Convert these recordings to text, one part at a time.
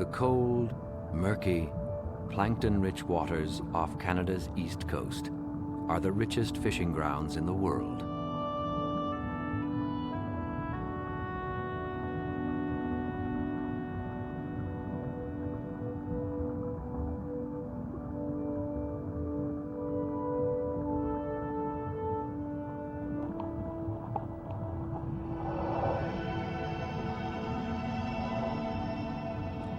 The cold, murky, plankton-rich waters off Canada's east coast are the richest fishing grounds in the world.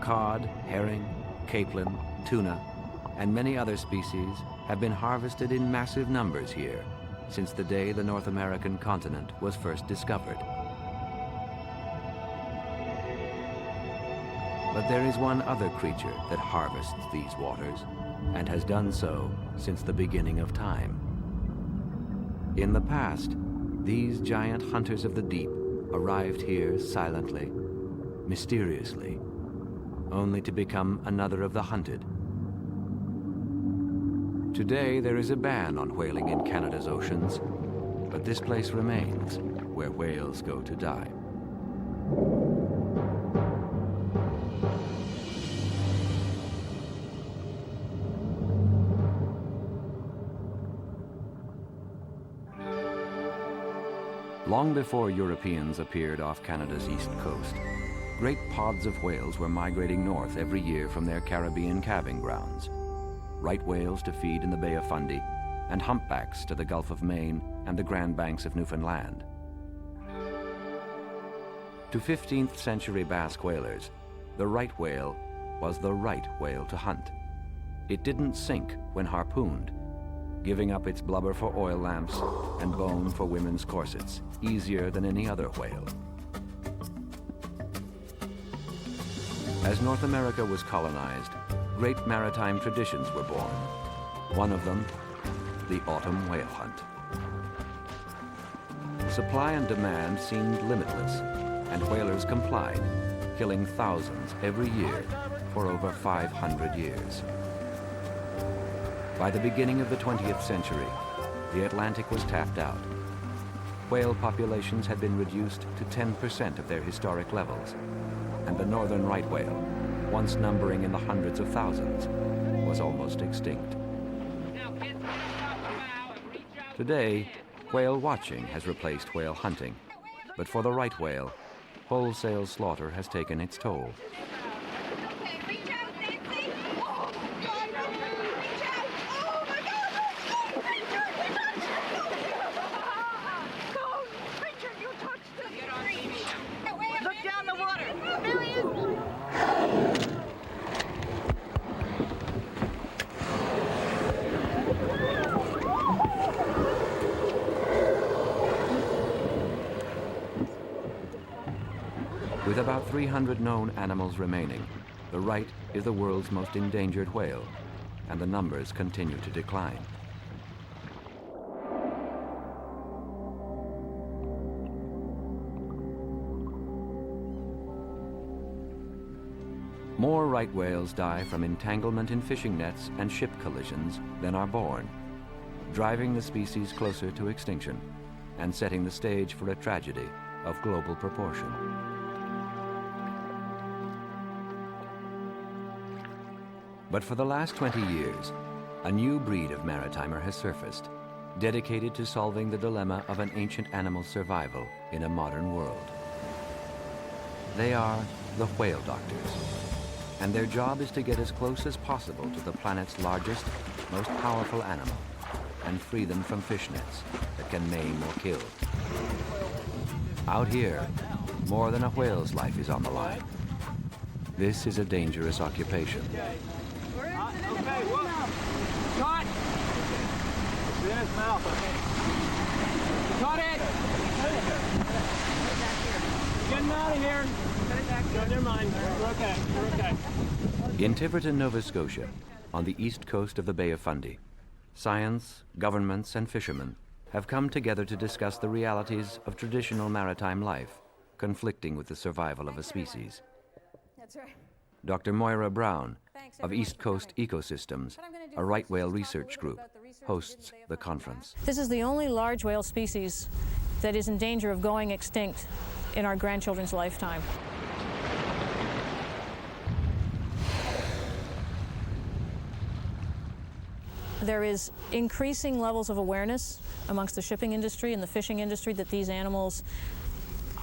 Cod, herring, capelin, tuna, and many other species have been harvested in massive numbers here since the day the North American continent was first discovered. But there is one other creature that harvests these waters and has done so since the beginning of time. In the past, these giant hunters of the deep arrived here silently, mysteriously, only to become another of the hunted. Today, there is a ban on whaling in Canada's oceans, but this place remains where whales go to die. Long before Europeans appeared off Canada's east coast, great pods of whales were migrating north every year from their Caribbean calving grounds. Right whales to feed in the Bay of Fundy, and humpbacks to the Gulf of Maine and the Grand Banks of Newfoundland. To 15th century Basque whalers, the right whale was the right whale to hunt. It didn't sink when harpooned, giving up its blubber for oil lamps and bone for women's corsets easier than any other whale. As North America was colonized, great maritime traditions were born. One of them, the autumn whale hunt. Supply and demand seemed limitless, and whalers complied, killing thousands every year for over 500 years. By the beginning of the 20th century, the Atlantic was tapped out. Whale populations had been reduced to 10% of their historic levels, and the northern right whale, once numbering in the hundreds of thousands, was almost extinct. Today, whale watching has replaced whale hunting, but for the right whale, wholesale slaughter has taken its toll. With about 300 known animals remaining, the right is the world's most endangered whale, and the numbers continue to decline. More right whales die from entanglement in fishing nets and ship collisions than are born, driving the species closer to extinction and setting the stage for a tragedy of global proportion. But for the last 20 years, a new breed of maritimer has surfaced, dedicated to solving the dilemma of an ancient animal's survival in a modern world. They are the whale doctors, and their job is to get as close as possible to the planet's largest, most powerful animal, and free them from fish nets that can maim or kill. Out here, more than a whale's life is on the line. This is a dangerous occupation. Okay, whoop. Cut! It's in his mouth, okay? Cut it! Get him out of here! Cut it back. No, never mind. We're okay. We're okay. In Tiverton, Nova Scotia, on the east coast of the Bay of Fundy, science, governments, and fishermen have come together to discuss the realities of traditional maritime life, conflicting with the survival of a species. That's right. Dr. Moira Brown of East Coast Ecosystems, a right whale research group, hosts the conference. This is the only large whale species that is in danger of going extinct in our grandchildren's lifetime. There is increasing levels of awareness amongst the shipping industry and the fishing industry that these animals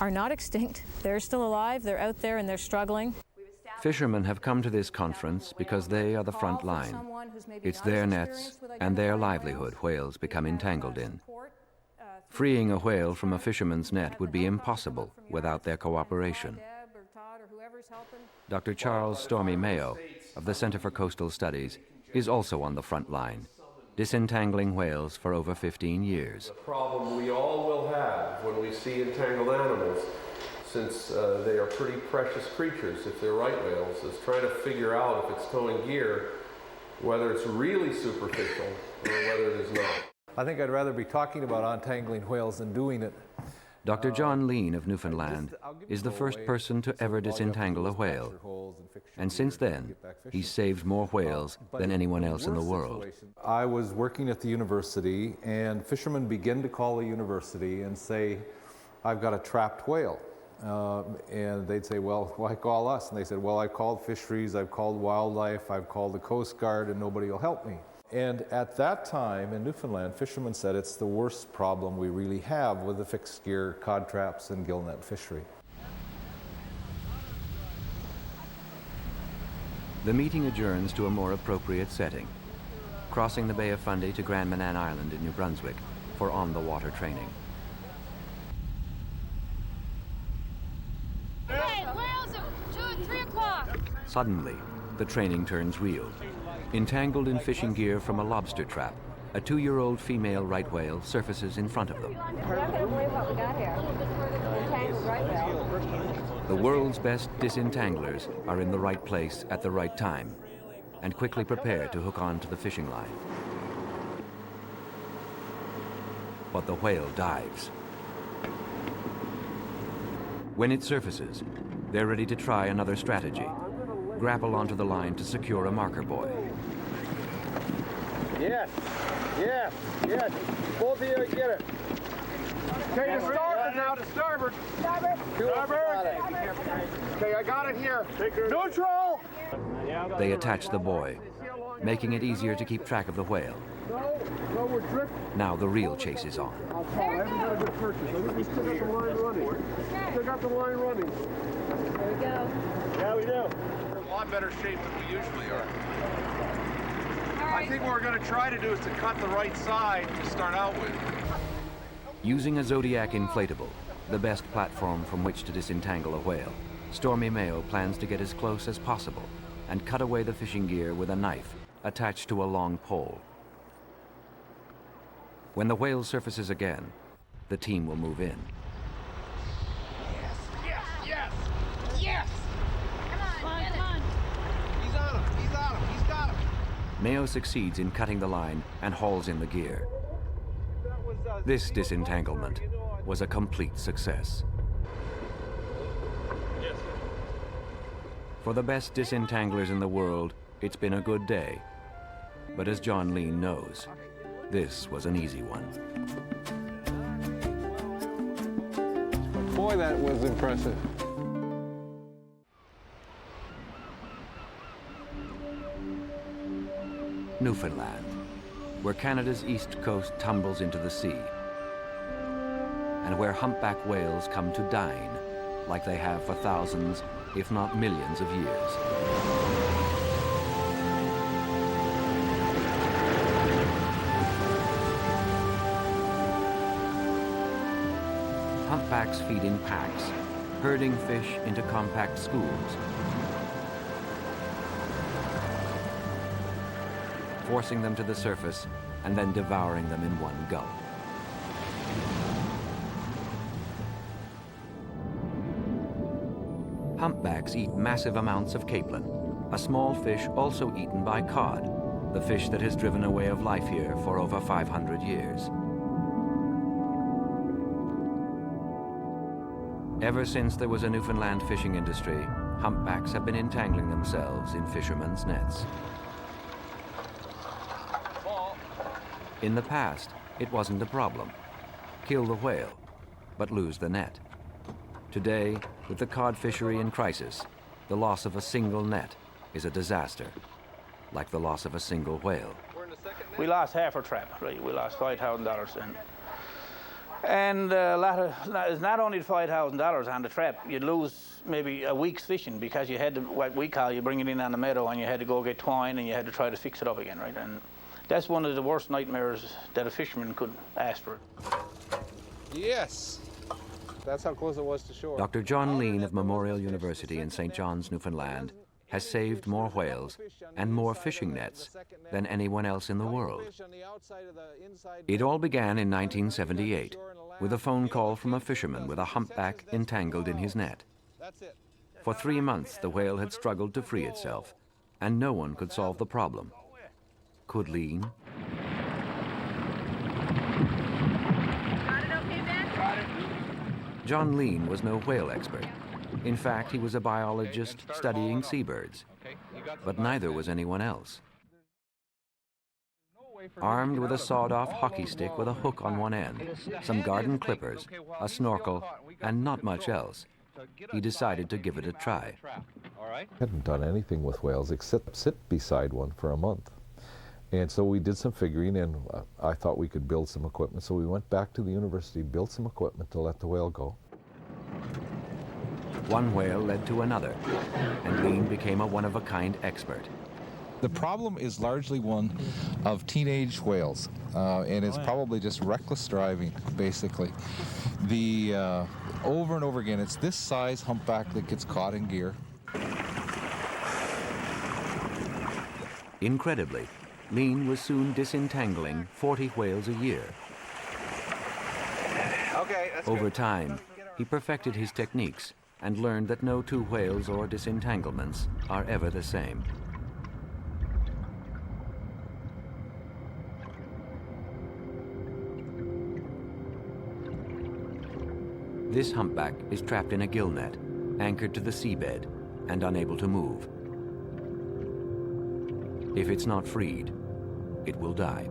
are not extinct. They're still alive, they're out there, and they're struggling. Fishermen have come to this conference because they are the front line. It's their nets and their livelihood whales become entangled in. Freeing a whale from a fisherman's net would be impossible without their cooperation. Dr. Charles Stormy Mayo of the Center for Coastal Studies is also on the front line, disentangling whales for over 15 years. The problem we all will have when we see entangled animals, since they are pretty precious creatures if they're right whales, is trying to figure out if it's towing gear, whether it's really superficial or whether it is not. I think I'd rather be talking about untangling whales than doing it. Dr. John Lean of Newfoundland is the first person to ever disentangle a whale. And since then, he's saved more whales than anyone else in the world. I was working at the university, and fishermen begin to call the university and say, I've got a trapped whale. And they'd say, well, why call us? And they said, well, I've called fisheries, I've called wildlife, I've called the Coast Guard, and nobody will help me. And at that time in Newfoundland, fishermen said it's the worst problem we really have with the fixed gear cod traps and gillnet fishery. The meeting adjourns to a more appropriate setting, crossing the Bay of Fundy to Grand Manan Island in New Brunswick for on-the-water training. Hey, whales at 2 or 3 o'clock. Suddenly, the training turns real. Entangled in fishing gear from a lobster trap, a 2-year-old female right whale surfaces in front of them. You're not going to believe what we got here. Entangled right whale. The world's best disentanglers are in the right place at the right time and quickly prepare to hook on to the fishing line. But the whale dives. When it surfaces, they're ready to try another strategy. Grapple onto the line to secure a marker buoy. Yes, yes, yes. Both of you get it. Okay, to starboard now, to starboard. Starboard. Starboard. Okay, I got it here. Neutral. They attach the buoy, making it easier to keep track of the whale. No, we're drifting. Now the real chase is on. I haven't got a good purchase. I think we still got the line running. Still got the line running. There we go. Yeah, we do. We're in a lot better shape than we usually are. I think what we're going to try to do is to cut the right side to start out with. Using a Zodiac inflatable, the best platform from which to disentangle a whale, Stormy Mayo plans to get as close as possible and cut away the fishing gear with a knife attached to a long pole. When the whale surfaces again, the team will move in. Yes, yes, yes, yes! Come on, come on. He's on him, he's on him, he's got him. Mayo succeeds in cutting the line and hauls in the gear. This disentanglement was a complete success. For the best disentanglers in the world, it's been a good day. But as John Lean knows, this was an easy one. Boy, that was impressive. Newfoundland, where Canada's east coast tumbles into the sea, and where humpback whales come to dine like they have for thousands, if not millions of years. Humpbacks feed in packs, herding fish into compact schools, forcing them to the surface and then devouring them in one gulp. Humpbacks eat massive amounts of capelin, a small fish also eaten by cod, the fish that has driven a way of life here for over 500 years. Ever since there was a Newfoundland fishing industry, humpbacks have been entangling themselves in fishermen's nets. In the past, it wasn't a problem. Kill the whale, but lose the net. Today, with the cod fishery in crisis, the loss of a single net is a disaster, like the loss of a single whale. We lost half our trap, right? We lost $5,000 then. And it's not only the $5,000 on the trap, you'd lose maybe a week's fishing because you had to, what we call, you bring it in on the meadow and you had to go get twine and you had to try to fix it up again, right? And that's one of the worst nightmares that a fisherman could ask for. Yes. That's how close it was to shore. Dr. John Lean of Memorial University in St. John's, Newfoundland, has saved more whales and more fishing nets than anyone else in the world. It all began in 1978 with a phone call from a fisherman with a humpback entangled in his net. For 3 months, the whale had struggled to free itself, and no one could solve the problem. Could Lean? Got it okay, Ben? Got it. John Lean was no whale expert. In fact, he was a biologist studying seabirds, but neither was anyone else. Armed with a sawed-off hockey stick with a hook on one end, some garden clippers, a snorkel, and not much else, he decided to give it a try. I hadn't done anything with whales except sit beside one for a month. And so we did some figuring, and I thought we could build some equipment. So we went back to the university, built some equipment to let the whale go. One whale led to another, and Lean became a one-of-a-kind expert. The problem is largely one of teenage whales, and it's probably just reckless driving, basically. Over and over again, it's this size humpback that gets caught in gear. Incredibly, Lean was soon disentangling 40 whales a year. Over time, he perfected his techniques and learned that no two whales or disentanglements are ever the same. This humpback is trapped in a gill net, anchored to the seabed, and unable to move. If it's not freed, it will die.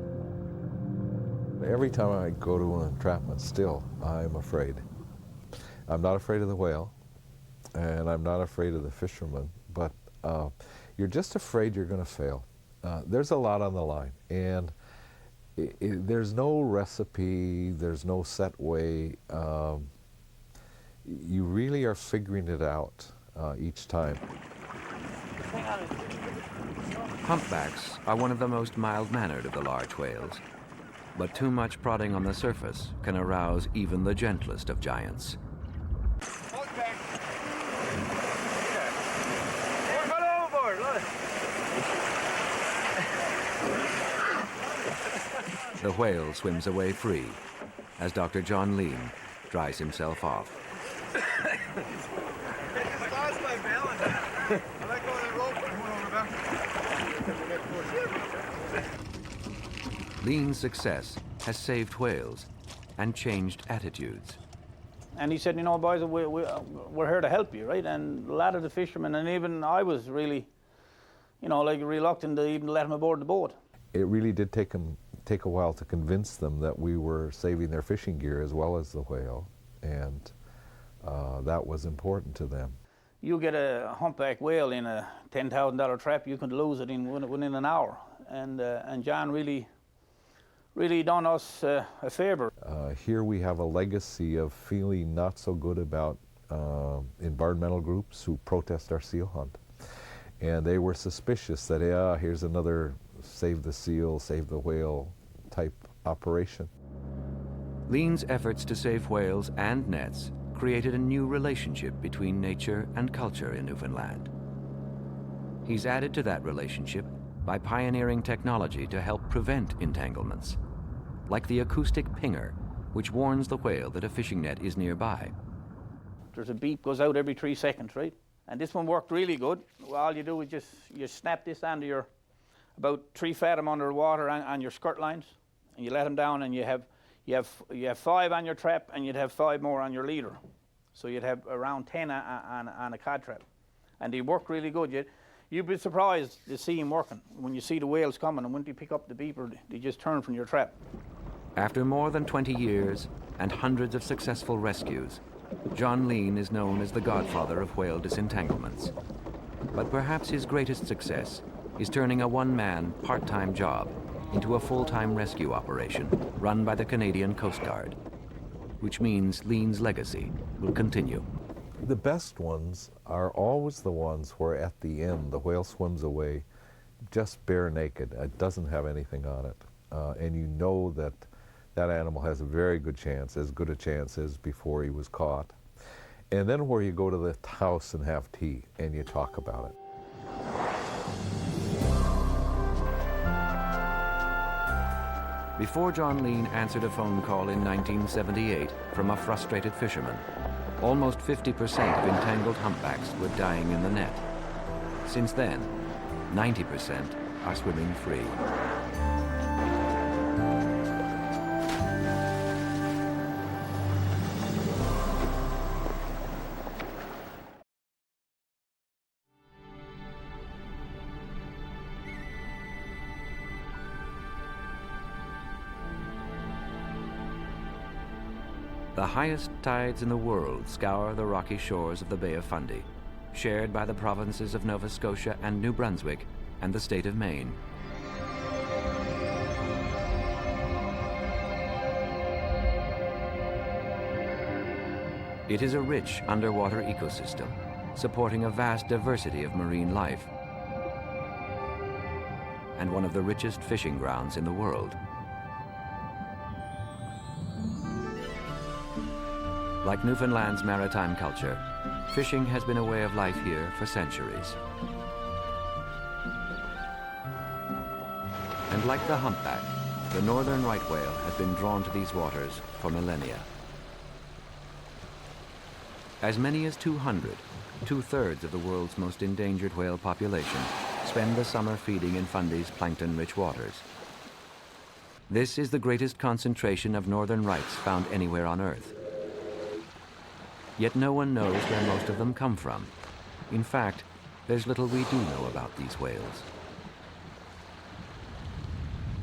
Every time I go to an entrapment still, I'm afraid. I'm not afraid of the whale, and I'm not afraid of the fisherman, but you're just afraid you're going to fail. There's a lot on the line, and there's no recipe, there's no set way. You really are figuring it out each time. Humpbacks are one of the most mild-mannered of the large whales, but too much prodding on the surface can arouse even the gentlest of giants. The whale swims away free as Dr. John Lean dries himself off. Lean's success has saved whales and changed attitudes. And he said, you know, boys, we're here to help you, right? And a lot of the fishermen, and even I was really, you know, like reluctant to even let him aboard the boat. It really did take a while to convince them that we were saving their fishing gear as well as the whale, and that was important to them. You get a humpback whale in a $10,000 trap, you can lose it within an hour. And John really done us a favor. Here we have a legacy of feeling not so good about environmental groups who protest our seal hunt. And they were suspicious that, yeah, here's another save the seal, save the whale type operation. Lean's efforts to save whales and nets created a new relationship between nature and culture in Newfoundland. He's added to that relationship by pioneering technology to help prevent entanglements, like the acoustic pinger, which warns the whale that a fishing net is nearby. There's a beep goes out every 3 seconds, right? And this one worked really good. All you do is you snap this onto your, about 3 fathom under water on your skirt lines, and you let them down, and you have 5 on your trap, and you'd have 5 more on your leader. So you'd have around 10 on a cod trap. And they work really good. You'd be surprised to see them working. When you see the whales coming, and when you pick up the beeper, they just turn from your trap. After more than 20 years and hundreds of successful rescues, John Lean is known as the godfather of whale disentanglements. But perhaps his greatest success is turning a one-man, part-time job into a full-time rescue operation run by the Canadian Coast Guard, which means Lean's legacy will continue. The best ones are always the ones where at the end the whale swims away just bare naked. It doesn't have anything on it. And you know that that animal has a very good chance, as good a chance as before he was caught. And then where you go to the house and have tea and you talk about it. Before John Lean answered a phone call in 1978 from a frustrated fisherman, almost 50% of entangled humpbacks were dying in the net. Since then, 90% are swimming free. The highest tides in the world scour the rocky shores of the Bay of Fundy, shared by the provinces of Nova Scotia and New Brunswick and the state of Maine. It is a rich underwater ecosystem, supporting a vast diversity of marine life, and one of the richest fishing grounds in the world. Like Newfoundland's maritime culture, fishing has been a way of life here for centuries. And like the humpback, the northern right whale has been drawn to these waters for millennia. As many as 200, two-thirds of the world's most endangered whale population, spend the summer feeding in Fundy's plankton-rich waters. This is the greatest concentration of northern rights found anywhere on Earth. Yet no one knows where most of them come from. In fact, there's little we do know about these whales.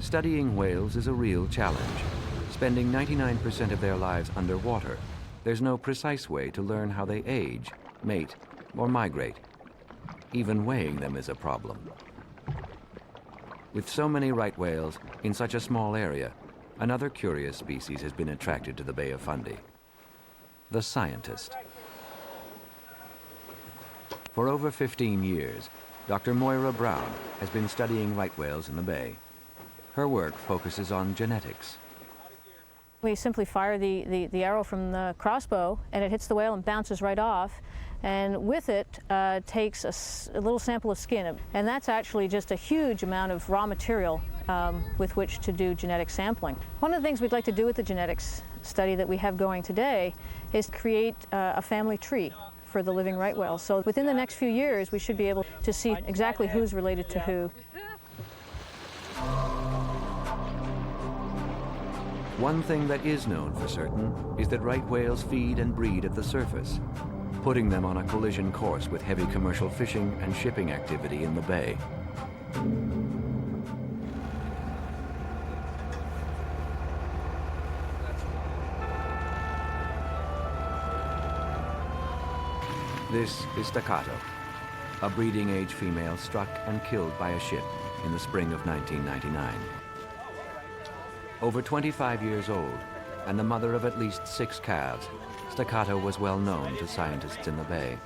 Studying whales is a real challenge. Spending 99% of their lives underwater, there's no precise way to learn how they age, mate, or migrate. Even weighing them is a problem. With so many right whales in such a small area, another curious species has been attracted to the Bay of Fundy: the scientist. For over 15 years, Dr. Moira Brown has been studying right whales in the bay. Her work focuses on genetics. We simply fire the arrow from the crossbow and it hits the whale and bounces right off, and with it takes a little sample of skin, and that's actually just a huge amount of raw material with which to do genetic sampling. One of the things we'd like to do with the genetics study that we have going today is create a family tree for the living right whale. So within the next few years we should be able to see exactly who's related to who. One thing that is known for certain is that right whales feed and breed at the surface, putting them on a collision course with heavy commercial fishing and shipping activity in the bay. This is Staccato, a breeding-age female struck and killed by a ship in the spring of 1999. Over 25 years old, and the mother of at least 6 calves, Staccato was well known to scientists in the bay.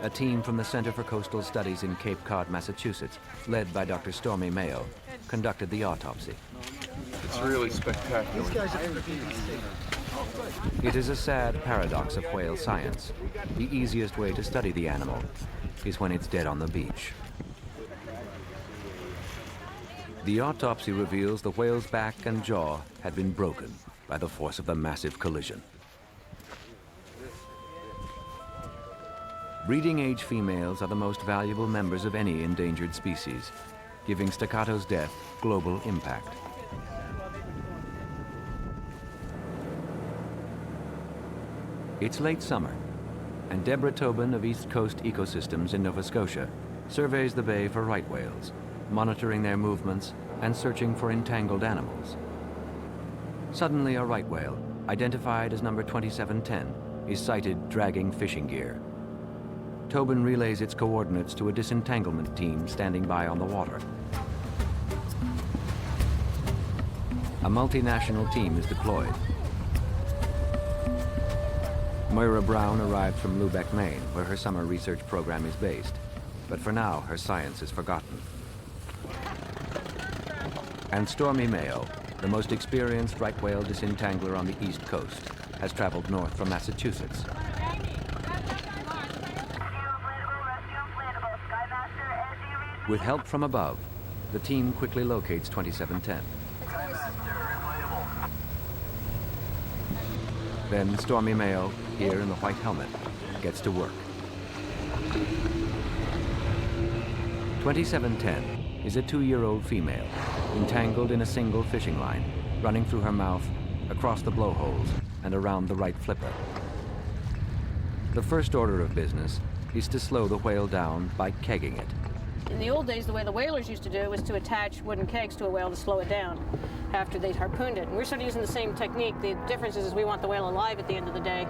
A team from the Center for Coastal Studies in Cape Cod, Massachusetts, led by Dr. Stormy Mayo, conducted the autopsy. It's really spectacular. It is a sad paradox of whale science. The easiest way to study the animal is when it's dead on the beach. The autopsy reveals the whale's back and jaw had been broken by the force of the massive collision. Breeding-age females are the most valuable members of any endangered species, giving Staccato's death global impact. It's late summer, and Deborah Tobin of East Coast Ecosystems in Nova Scotia surveys the bay for right whales, monitoring their movements and searching for entangled animals. Suddenly, a right whale, identified as number 2710, is sighted dragging fishing gear. Tobin relays its coordinates to a disentanglement team standing by on the water. A multinational team is deployed. Moira Brown arrived from Lubeck, Maine, where her summer research program is based. But for now, her science is forgotten. And Stormy Mayo, the most experienced right whale disentangler on the East Coast, has traveled north from Massachusetts. With help from above, the team quickly locates 2710. Then Stormy Mayo, here in the white helmet, gets to work. 2710 is a 2-year-old female, entangled in a single fishing line, running through her mouth, across the blowholes, and around the right flipper. The first order of business is to slow the whale down by kegging it. In the old days, the way the whalers used to do was to attach wooden kegs to a whale to slow it down after they'd harpooned it. And we're sort of using the same technique. The difference is we want the whale alive at the end of the day,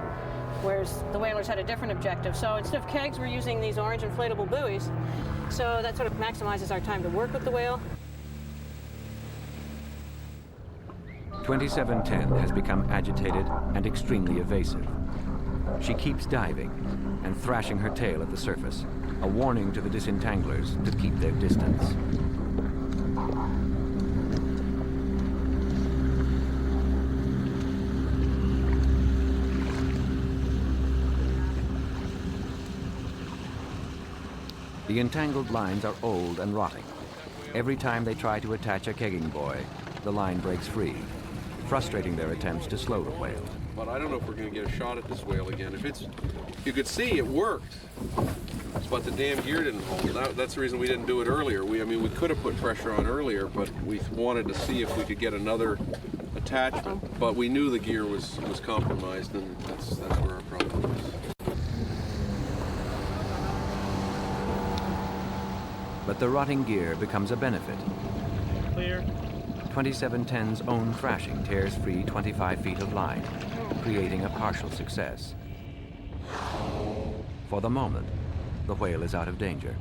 whereas the whalers had a different objective. So instead of kegs, we're using these orange inflatable buoys. So that sort of maximizes our time to work with the whale. 2710 has become agitated and extremely evasive. She keeps diving and thrashing her tail at the surface, a warning to the disentanglers to keep their distance. The entangled lines are old and rotting. Every time they try to attach a kegging buoy, the line breaks free, frustrating their attempts to slow the whale. But I don't know if we're going to get a shot at this whale again. You could see it worked, but the damn gear didn't hold. That's the reason we didn't do it earlier. We could have put pressure on earlier, but we wanted to see if we could get another attachment. But we knew the gear was compromised, and that's where our problem was. But the rotting gear becomes a benefit. Clear. 2710's own thrashing tears free 25 feet of line, creating a partial success. For the moment, the whale is out of danger.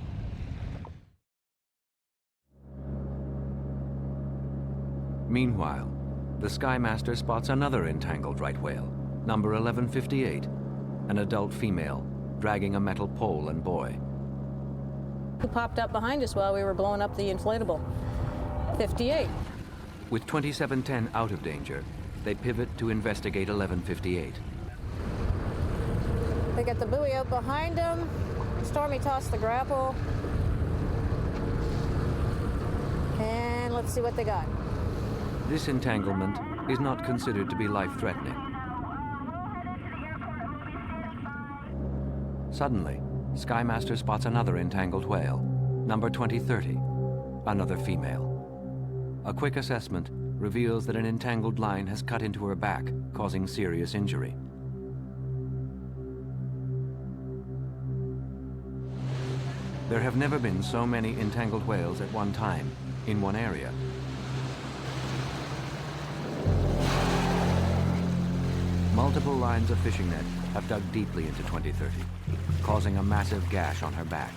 Meanwhile, the Skymaster spots another entangled right whale, number 1158, an adult female, dragging a metal pole and buoy. Who popped up behind us while we were blowing up the inflatable? 58. With 2710 out of danger, they pivot to investigate 1158. They get the buoy out behind them. Stormy tossed the grapple. And let's see what they got. This entanglement is not considered to be life-threatening. Suddenly, Skymaster spots another entangled whale, number 2030, another female. A quick assessment reveals that an entangled line has cut into her back, causing serious injury. There have never been so many entangled whales at one time, in one area. Multiple lines of fishing net have dug deeply into 2030, causing a massive gash on her back.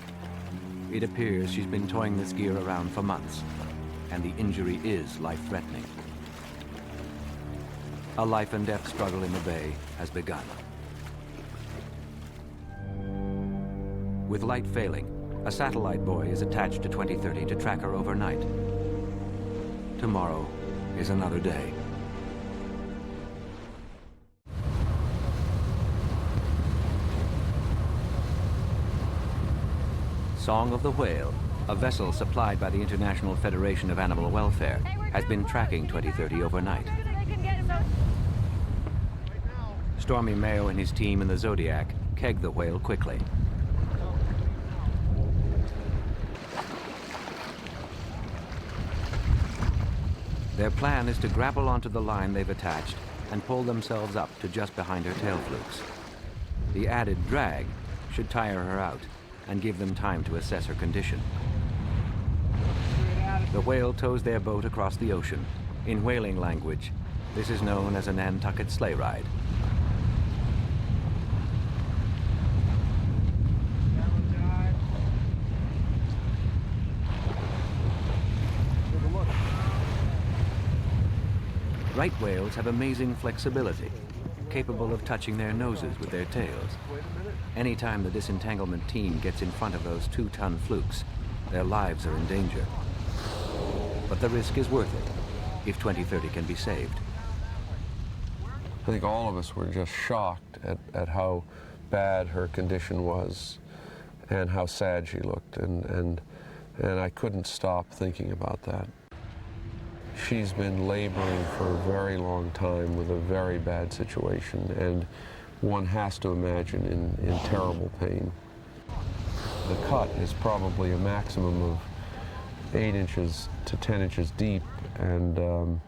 It appears she's been towing this gear around for months, and the injury is life-threatening. A life and death struggle in the bay has begun. With light failing, a satellite buoy is attached to 2030 to track her overnight. Tomorrow is another day. Song of the Whale, a vessel supplied by the International Federation of Animal Welfare, has been tracking 2030 overnight. Stormy Mayo and his team in the Zodiac keg the whale quickly. Their plan is to grapple onto the line they've attached and pull themselves up to just behind her tail flukes. The added drag should tire her out and give them time to assess her condition. The whale tows their boat across the ocean. In whaling language, this is known as a Nantucket sleigh ride. Right whales have amazing flexibility, capable of touching their noses with their tails. Anytime the disentanglement team gets in front of those 2-ton flukes, their lives are in danger. But the risk is worth it, if 2030 can be saved. I think all of us were just shocked at how bad her condition was and how sad she looked, and I couldn't stop thinking about that. She's been laboring for a very long time with a very bad situation, and one has to imagine in terrible pain. The cut is probably a maximum of 8 inches to 10 inches deep and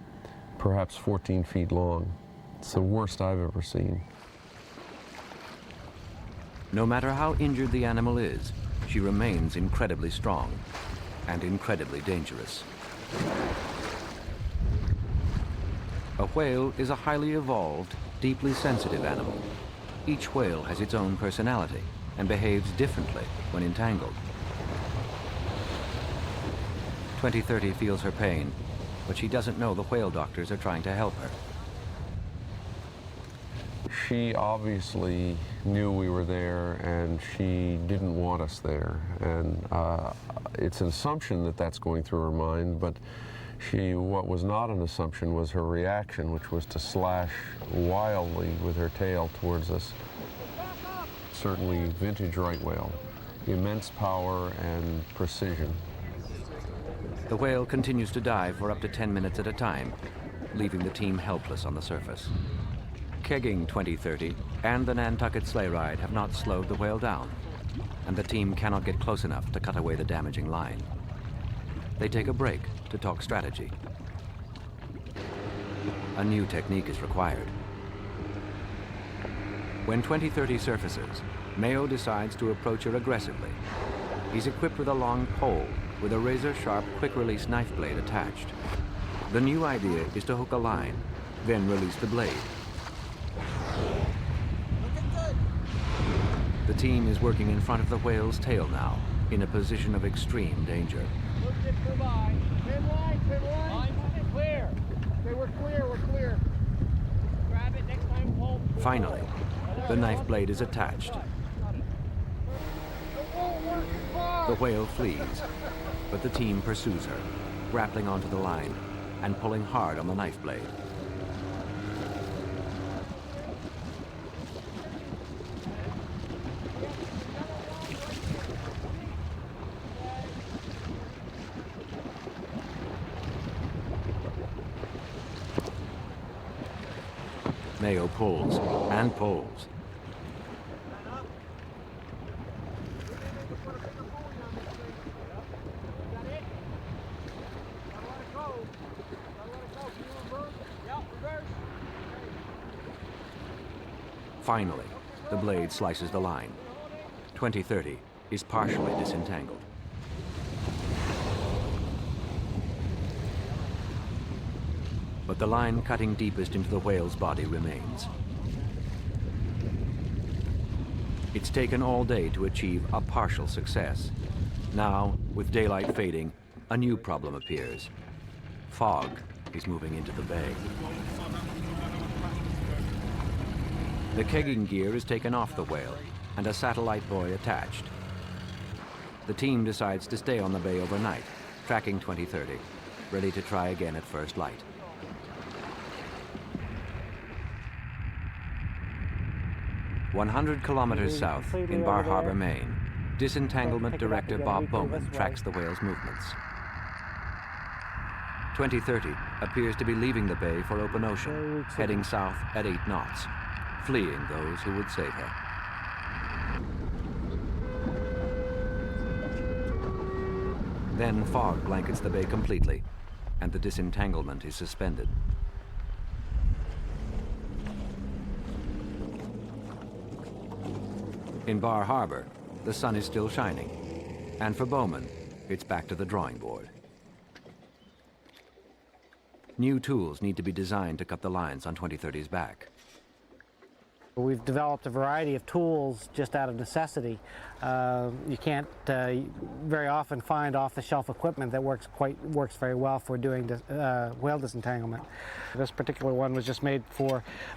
perhaps 14 feet long. It's the worst I've ever seen. No matter how injured the animal is, she remains incredibly strong and incredibly dangerous. A whale is a highly evolved, deeply sensitive animal. Each whale has its own personality and behaves differently when entangled. 2030 feels her pain, but she doesn't know the whale doctors are trying to help her. She obviously knew we were there, and she didn't want us there. And it's an assumption that that's going through her mind, but what was not an assumption was her reaction, which was to slash wildly with her tail towards us. Certainly vintage right whale, immense power and precision. The whale continues to dive for up to 10 minutes at a time, leaving the team helpless on the surface. Kegging 2030 and the Nantucket sleigh ride have not slowed the whale down, and the team cannot get close enough to cut away the damaging line. They take a break to talk strategy. A new technique is required. When 2030 surfaces, Mayo decides to approach her aggressively. He's equipped with a long pole with a razor-sharp, quick-release knife blade attached. The new idea is to hook a line, then release the blade. The team is working in front of the whale's tail now, in a position of extreme danger. Pin line. Clear. Okay, we're clear. Grab it, next time pull. Finally, the knife blade is attached. The whale flees, but the team pursues her, grappling onto the line and pulling hard on the knife blade. Mayo pulls and pulls. Finally, the blade slices the line. 2030 is partially disentangled. But the line cutting deepest into the whale's body remains. It's taken all day to achieve a partial success. Now, with daylight fading, a new problem appears. Fog is moving into the bay. The kegging gear is taken off the whale and a satellite buoy attached. The team decides to stay on the bay overnight, tracking 2030, ready to try again at first light. "100 kilometers south in Bar Harbor, Maine, disentanglement director Bob Bowman tracks the whale's movements. 2030 appears to be leaving the bay for open ocean, heading south at 8 knots, fleeing those who would save her. Then fog blankets the bay completely, and the disentanglement is suspended. In Bar Harbor, the sun is still shining, and for Bowman, it's back to the drawing board. New tools need to be designed to cut the lines on 2030's back. We've developed a variety of tools just out of necessity. You can't very often find off-the-shelf equipment that works very well for doing whale disentanglement. This particular one was just made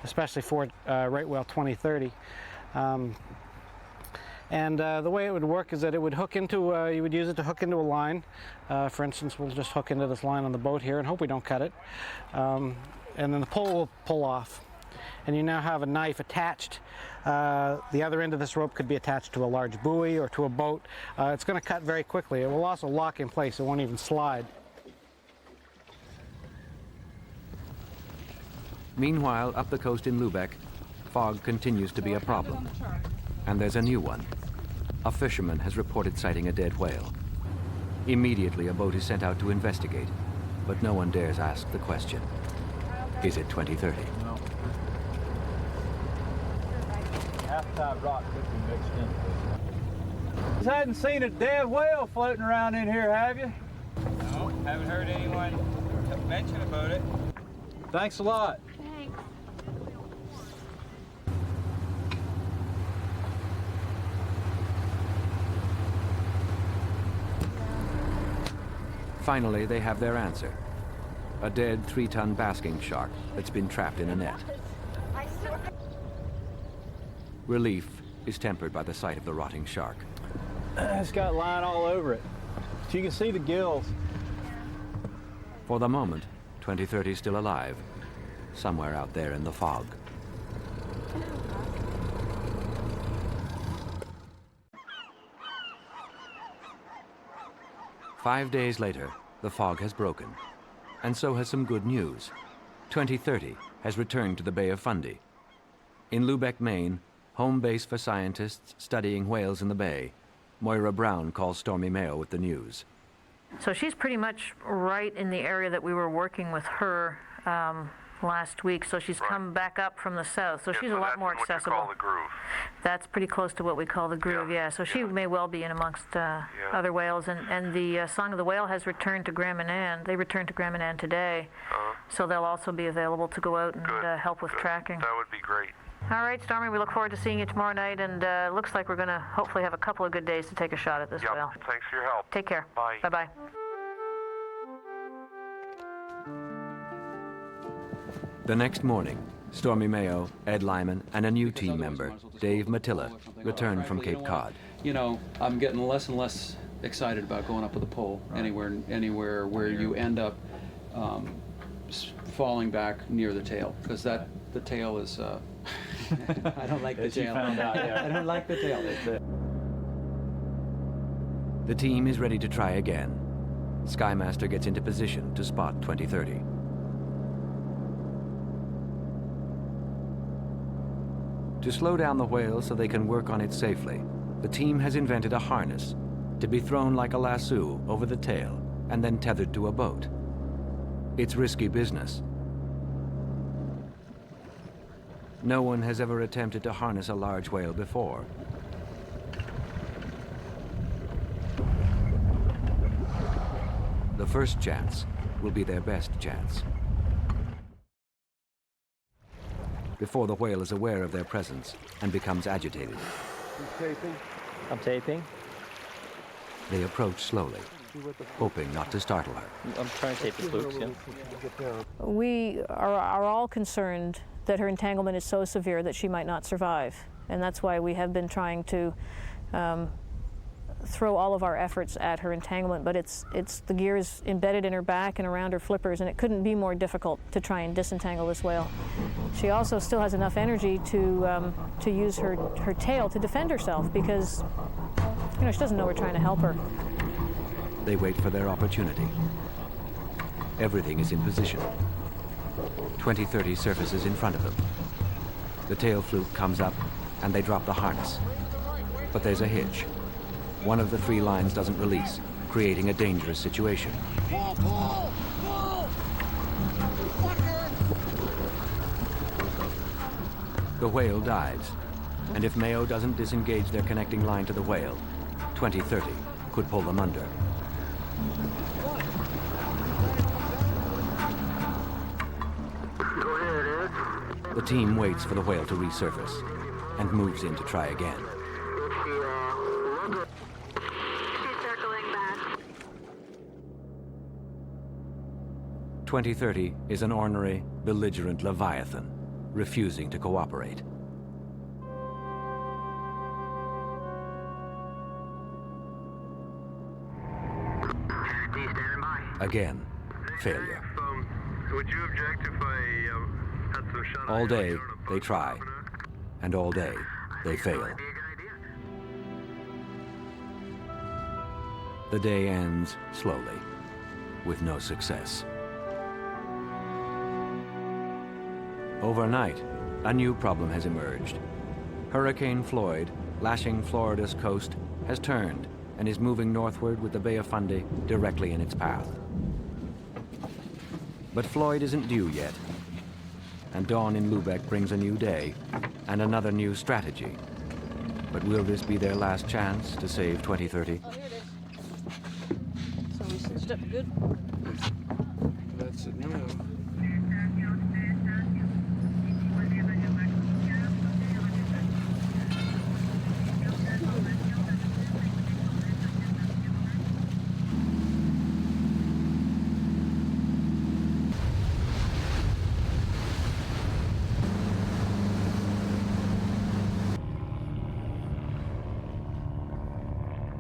especially for right whale 2030. And the way it would work is that it would hook into, you would use it to hook into a line. For instance, we'll just hook into this line on the boat here and hope we don't cut it. And then the pole will pull off. And you now have a knife attached. The other end of this rope could be attached to a large buoy or to a boat. It's going to cut very quickly. It will also lock in place. It won't even slide. Meanwhile, up the coast in Lubeck, fog continues to be a problem. And there's a new one. A fisherman has reported sighting a dead whale. Immediately, a boat is sent out to investigate, but no one dares ask the question. Is it 2030? No. Half-tide rock could be mixed in. You hadn't seen a dead whale floating around in here, have you? No, haven't heard anyone mention about it. Thanks a lot. Thanks. Finally, they have their answer. A dead 3-ton basking shark that's been trapped in a net. Relief is tempered by the sight of the rotting shark. It's got line all over it. But you can see the gills. For the moment, 2030 is still alive, somewhere out there in the fog. Five days later, the fog has broken, and so has some good news. 2030 has returned to the Bay of Fundy. In Lubeck, Maine, home base for scientists studying whales in the bay, Moira Brown calls Stormy Mayo with the news. So she's pretty much right in the area that we were working with her last week. So she's come back up from the south. So she's a lot more accessible. What you call the groove. That's pretty close to what we call the groove, yeah. So she may well be in amongst other whales. And the Song of the Whale has returned to Graham and Ann. They returned to Graham and Ann today. So they'll also be available to go out and help with tracking. That would be great. All right, Stormy, we look forward to seeing you tomorrow night, and it looks like we're going to hopefully have a couple of good days to take a shot at this whale. Thanks for your help. Take care. Bye. Bye-bye. The next morning, Stormy Mayo, Ed Lyman, and a new team member, Dave Matilla, return from Cape Cod. You know, I'm getting less and less excited about going up with a pole anywhere where you end up falling back near the tail, because the tail is. I don't like the tail. Found out, yeah. I don't like the tail. The team is ready to try again. Skymaster gets into position to spot 2030. To slow down the whale so they can work on it safely, the team has invented a harness to be thrown like a lasso over the tail and then tethered to a boat. It's risky business. No one has ever attempted to harness a large whale before. The first chance will be their best chance. Before the whale is aware of their presence and becomes agitated. Taping? I'm taping. They approach slowly, hoping not to startle her. I'm trying to tape the spooks, yeah. We are all concerned that her entanglement is so severe that she might not survive. And that's why we have been trying to throw all of our efforts at her entanglement, but the gear is embedded in her back and around her flippers, and it couldn't be more difficult to try and disentangle this whale. She also still has enough energy to use her tail to defend herself, because she doesn't know we're trying to help her. They wait for their opportunity. Everything is in position. 2030 surfaces in front of them. The tail fluke comes up, and they drop the harness. But there's a hitch. One of the 3 lines doesn't release, creating a dangerous situation. Pull, pull, pull! Fucker! The whale dives, and if Mayo doesn't disengage their connecting line to the whale, 2030 could pull them under. The team waits for the whale to resurface and moves in to try again. 2030 is an ornery, belligerent leviathan, refusing to cooperate. Again, failure. Would you object if I had some shut All day, they try, and all day, they fail. The day ends slowly, with no success. Overnight, a new problem has emerged. Hurricane Floyd, lashing Florida's coast, has turned and is moving northward with the Bay of Fundy directly in its path. But Floyd isn't due yet, and dawn in Lubeck brings a new day and another new strategy. But will this be their last chance to save 2030? Oh, here it is. So we stitched up good. That's it now.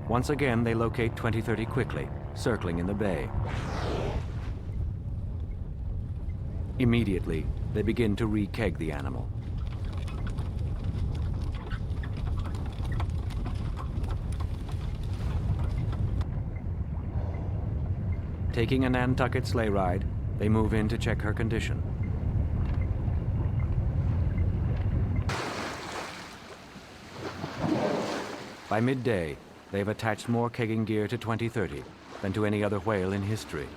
Once again, they locate 2030 quickly, circling in the bay. Immediately, they begin to re-keg the animal. Taking a Nantucket sleigh ride, they move in to check her condition. By midday, they've attached more kegging gear to 2030 than to any other whale in history.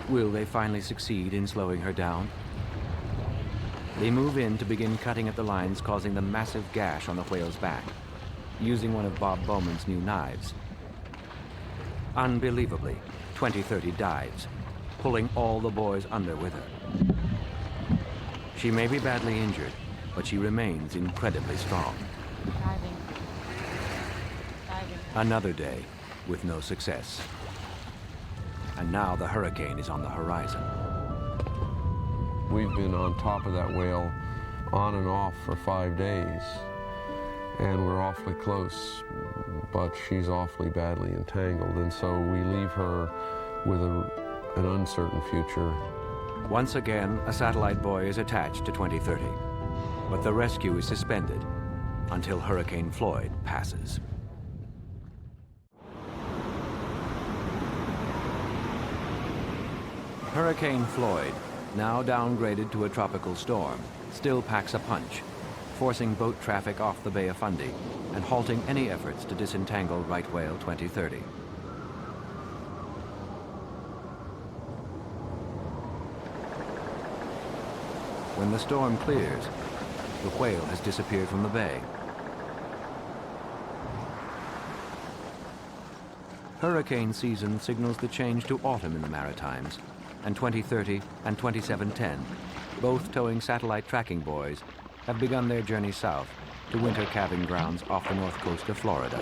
Will they finally succeed in slowing her down? They move in to begin cutting at the lines causing the massive gash on the whale's back, using one of Bob Bowman's new knives. Unbelievably, 2030 dives, pulling all the boys under with her. She may be badly injured, but she remains incredibly strong. Diving. Another day with no success. And now the hurricane is on the horizon. We've been on top of that whale on and off for 5 days, and we're awfully close, but she's awfully badly entangled, and so we leave her with an uncertain future. Once again, a satellite buoy is attached to 2030, but the rescue is suspended until Hurricane Floyd passes. Hurricane Floyd, now downgraded to a tropical storm, still packs a punch, forcing boat traffic off the Bay of Fundy and halting any efforts to disentangle right whale 2030. When the storm clears, the whale has disappeared from the bay. Hurricane season signals the change to autumn in the Maritimes, and 2030 and 2710, both towing satellite tracking buoys, have begun their journey south to winter calving grounds off the north coast of Florida.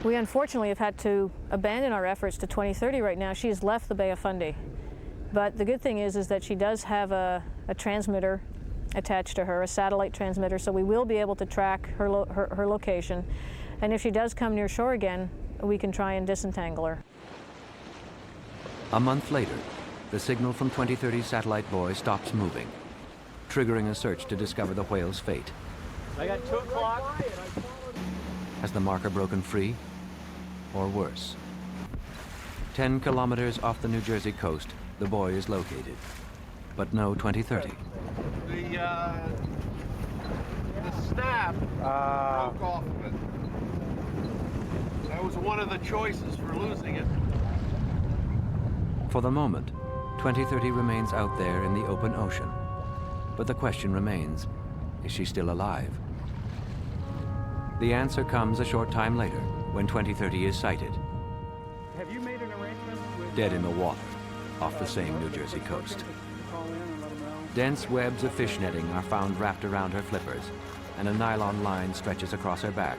We unfortunately have had to abandon our efforts to 2030 right now. She has left the Bay of Fundy. But the good thing is that she does have a transmitter attached to her, a satellite transmitter, so we will be able to track her location. And if she does come near shore again, we can try and disentangle her. A month later, the signal from 2030's satellite buoy stops moving, triggering a search to discover the whale's fate. I got 2 o'clock. Has the marker broken free? Or worse? 10 kilometers off the New Jersey coast, the buoy is located, but no 2030. The snap broke off of it. That was one of the choices for losing it. For the moment, 2030 remains out there in the open ocean. But the question remains, is she still alive? The answer comes a short time later, when 2030 is sighted, Have you made an arrangement with... dead in the water off the same New Jersey coast. Dense webs of fish netting are found wrapped around her flippers, and a nylon line stretches across her back,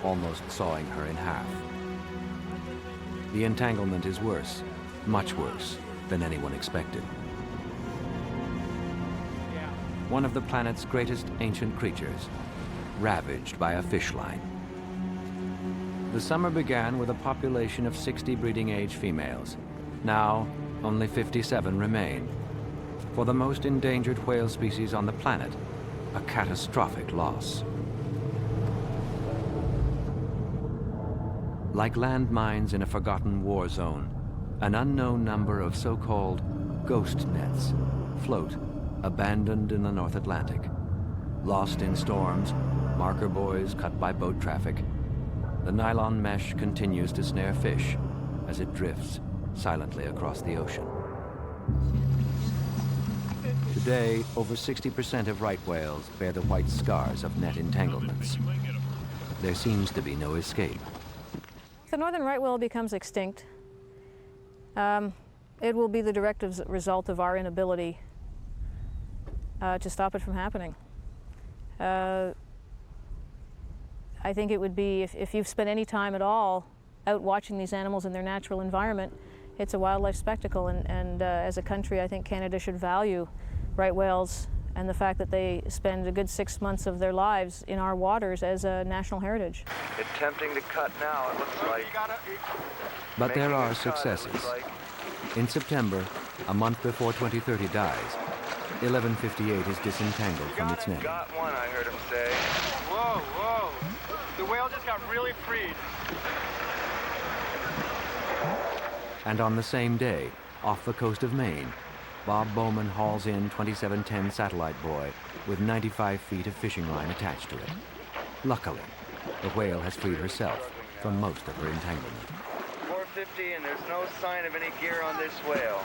almost sawing her in half. The entanglement is worse, much worse, than anyone expected. One of the planet's greatest ancient creatures, ravaged by a fish line. The summer began with a population of 60 breeding-age females. Now, only 57 remain. For the most endangered whale species on the planet, a catastrophic loss. Like landmines in a forgotten war zone, an unknown number of so-called ghost nets float, abandoned in the North Atlantic. Lost in storms, marker buoys cut by boat traffic, the nylon mesh continues to snare fish as it drifts silently across the ocean. Today, over 60% of right whales bear the white scars of net entanglements. There seems to be no escape. If the northern right whale becomes extinct, it will be the direct result of our inability to stop it from happening. I think it would be, if you've spent any time at all out watching these animals in their natural environment, it's a wildlife spectacle, and as a country, I think Canada should value right whales and the fact that they spend a good 6 months of their lives in our waters as a national heritage. It's tempting to cut now, it looks like. But there are successes. In September, a month before 2030 dies, 1158 is disentangled from its net. Got one, I heard him say. Whoa, whoa. The whale just got really freed. And on the same day, off the coast of Maine, Bob Bowman hauls in 2710 Satellite Boy with 95 feet of fishing line attached to it. Luckily, the whale has freed herself from most of her entanglement. 450, and there's no sign of any gear on this whale.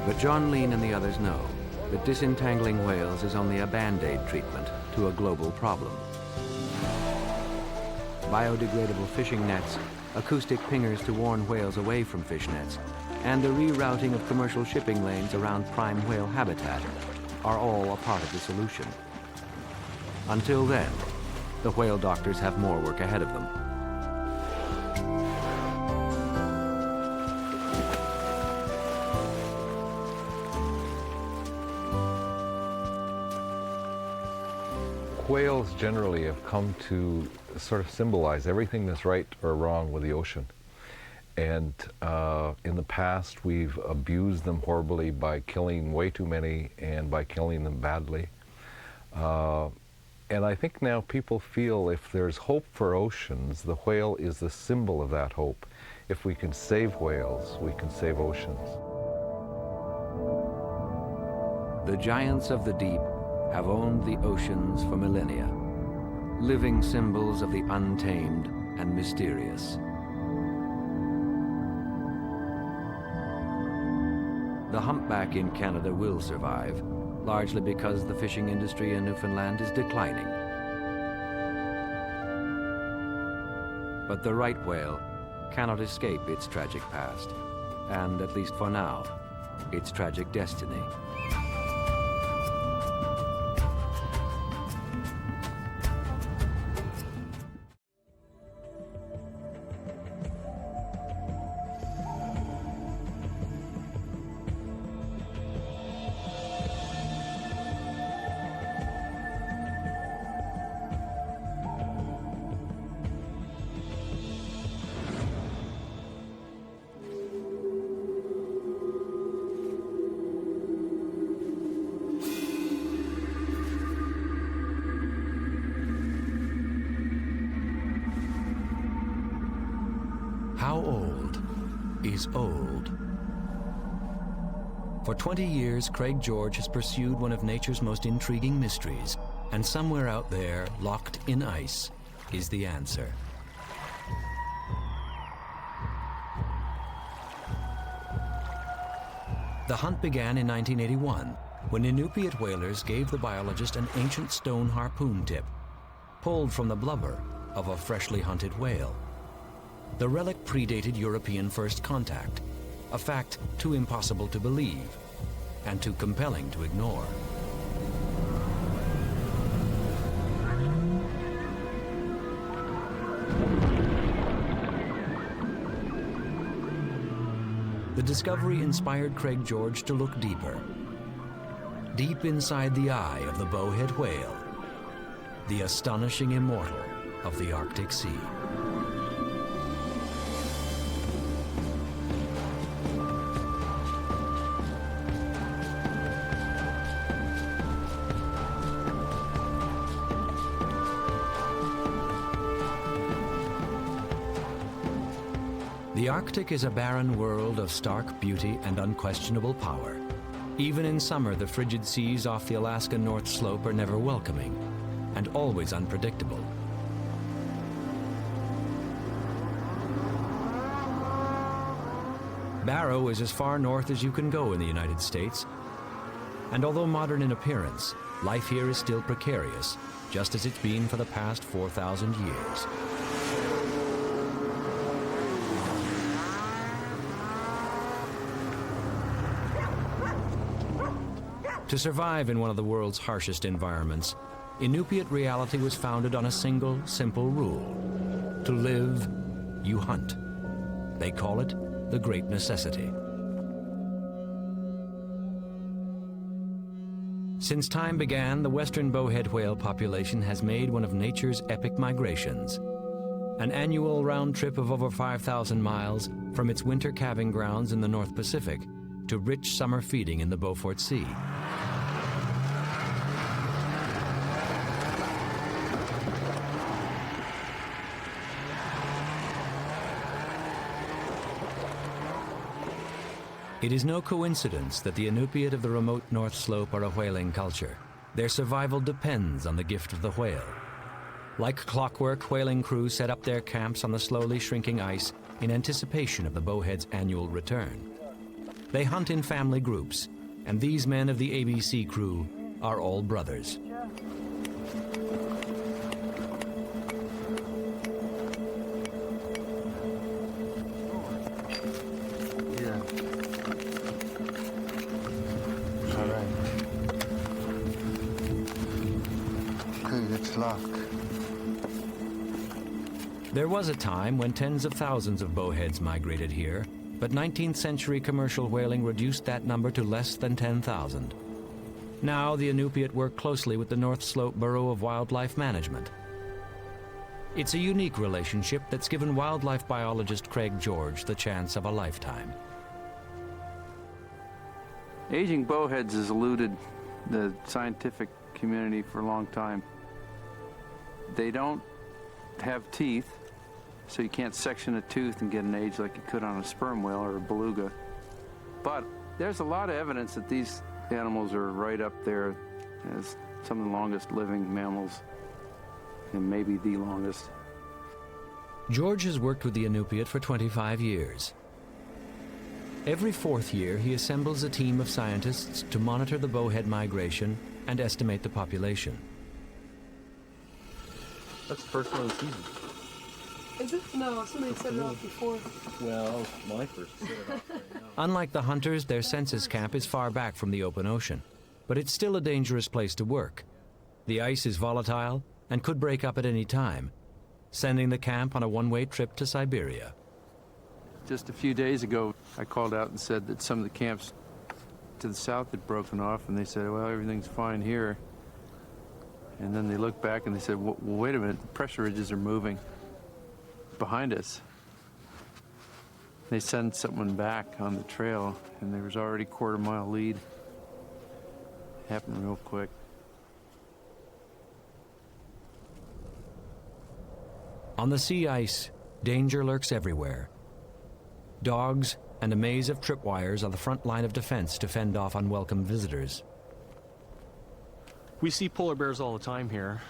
But John Lean and the others know that disentangling whales is only a band-aid treatment to a global problem. Biodegradable fishing nets, acoustic pingers to warn whales away from fish nets, and the rerouting of commercial shipping lanes around prime whale habitat are all a part of the solution. Until then, the whale doctors have more work ahead of them. Whales generally have come to sort of symbolize everything that's right or wrong with the ocean. And in the past, we've abused them horribly by killing way too many and by killing them badly. And I think now people feel if there's hope for oceans, the whale is the symbol of that hope. If we can save whales, we can save oceans. The giants of the deep have owned the oceans for millennia, living symbols of the untamed and mysterious. The humpback in Canada will survive, largely because the fishing industry in Newfoundland is declining. But the right whale cannot escape its tragic past, and at least for now, its tragic destiny. How old is old? For 20 years, Craig George has pursued one of nature's most intriguing mysteries, and somewhere out there, locked in ice, is the answer. The hunt began in 1981 when Inupiat whalers gave the biologist an ancient stone harpoon tip, pulled from the blubber of a freshly hunted whale. The relic predated European first contact, a fact too impossible to believe and too compelling to ignore. The discovery inspired Craig George to look deeper. Deep inside the eye of the bowhead whale, the astonishing immortal of the Arctic Sea. The Arctic is a barren world of stark beauty and unquestionable power. Even in summer, the frigid seas off the Alaska North Slope are never welcoming and always unpredictable. Barrow is as far north as you can go in the United States, and although modern in appearance, life here is still precarious, just as it's been for the past 4,000 years. To survive in one of the world's harshest environments, Inupiat reality was founded on a single, simple rule. To live, you hunt. They call it the Great Necessity. Since time began, the western bowhead whale population has made one of nature's epic migrations. An annual round trip of over 5,000 miles from its winter calving grounds in the North Pacific to rich summer feeding in the Beaufort Sea. It is no coincidence that the Inupiat of the remote North Slope are a whaling culture. Their survival depends on the gift of the whale. Like clockwork, whaling crews set up their camps on the slowly shrinking ice in anticipation of the bowhead's annual return. They hunt in family groups, and these men of the ABC crew are all brothers. There was a time when tens of thousands of bowheads migrated here, but 19th century commercial whaling reduced that number to less than 10,000. Now the Inupiat work closely with the North Slope Bureau of Wildlife Management. It's a unique relationship that's given wildlife biologist Craig George the chance of a lifetime. Aging bowheads has eluded the scientific community for a long time. They don't have teeth, so you can't section a tooth and get an age like you could on a sperm whale or a beluga. But there's a lot of evidence that these animals are right up there as some of the longest living mammals, and maybe the longest. George has worked with the Inupiat for 25 years. Every fourth year, he assembles a team of scientists to monitor the bowhead migration and estimate the population. That's the first one of the season. Is it? No, somebody set it off before. Well, my first set it off right now. Unlike the hunters, their census camp is far back from the open ocean, but it's still a dangerous place to work. The ice is volatile and could break up at any time, sending the camp on a one-way trip to Siberia. Just a few days ago, I called out and said that some of the camps to the south had broken off, and they said, well, everything's fine here. And then they looked back and they said, well, wait a minute, the pressure ridges are moving behind us. They sent someone back on the trail, and there was already quarter-mile lead. It happened real quick. On the sea ice, danger lurks everywhere. Dogs and a maze of tripwires are the front line of defense to fend off unwelcome visitors. We see polar bears all the time here.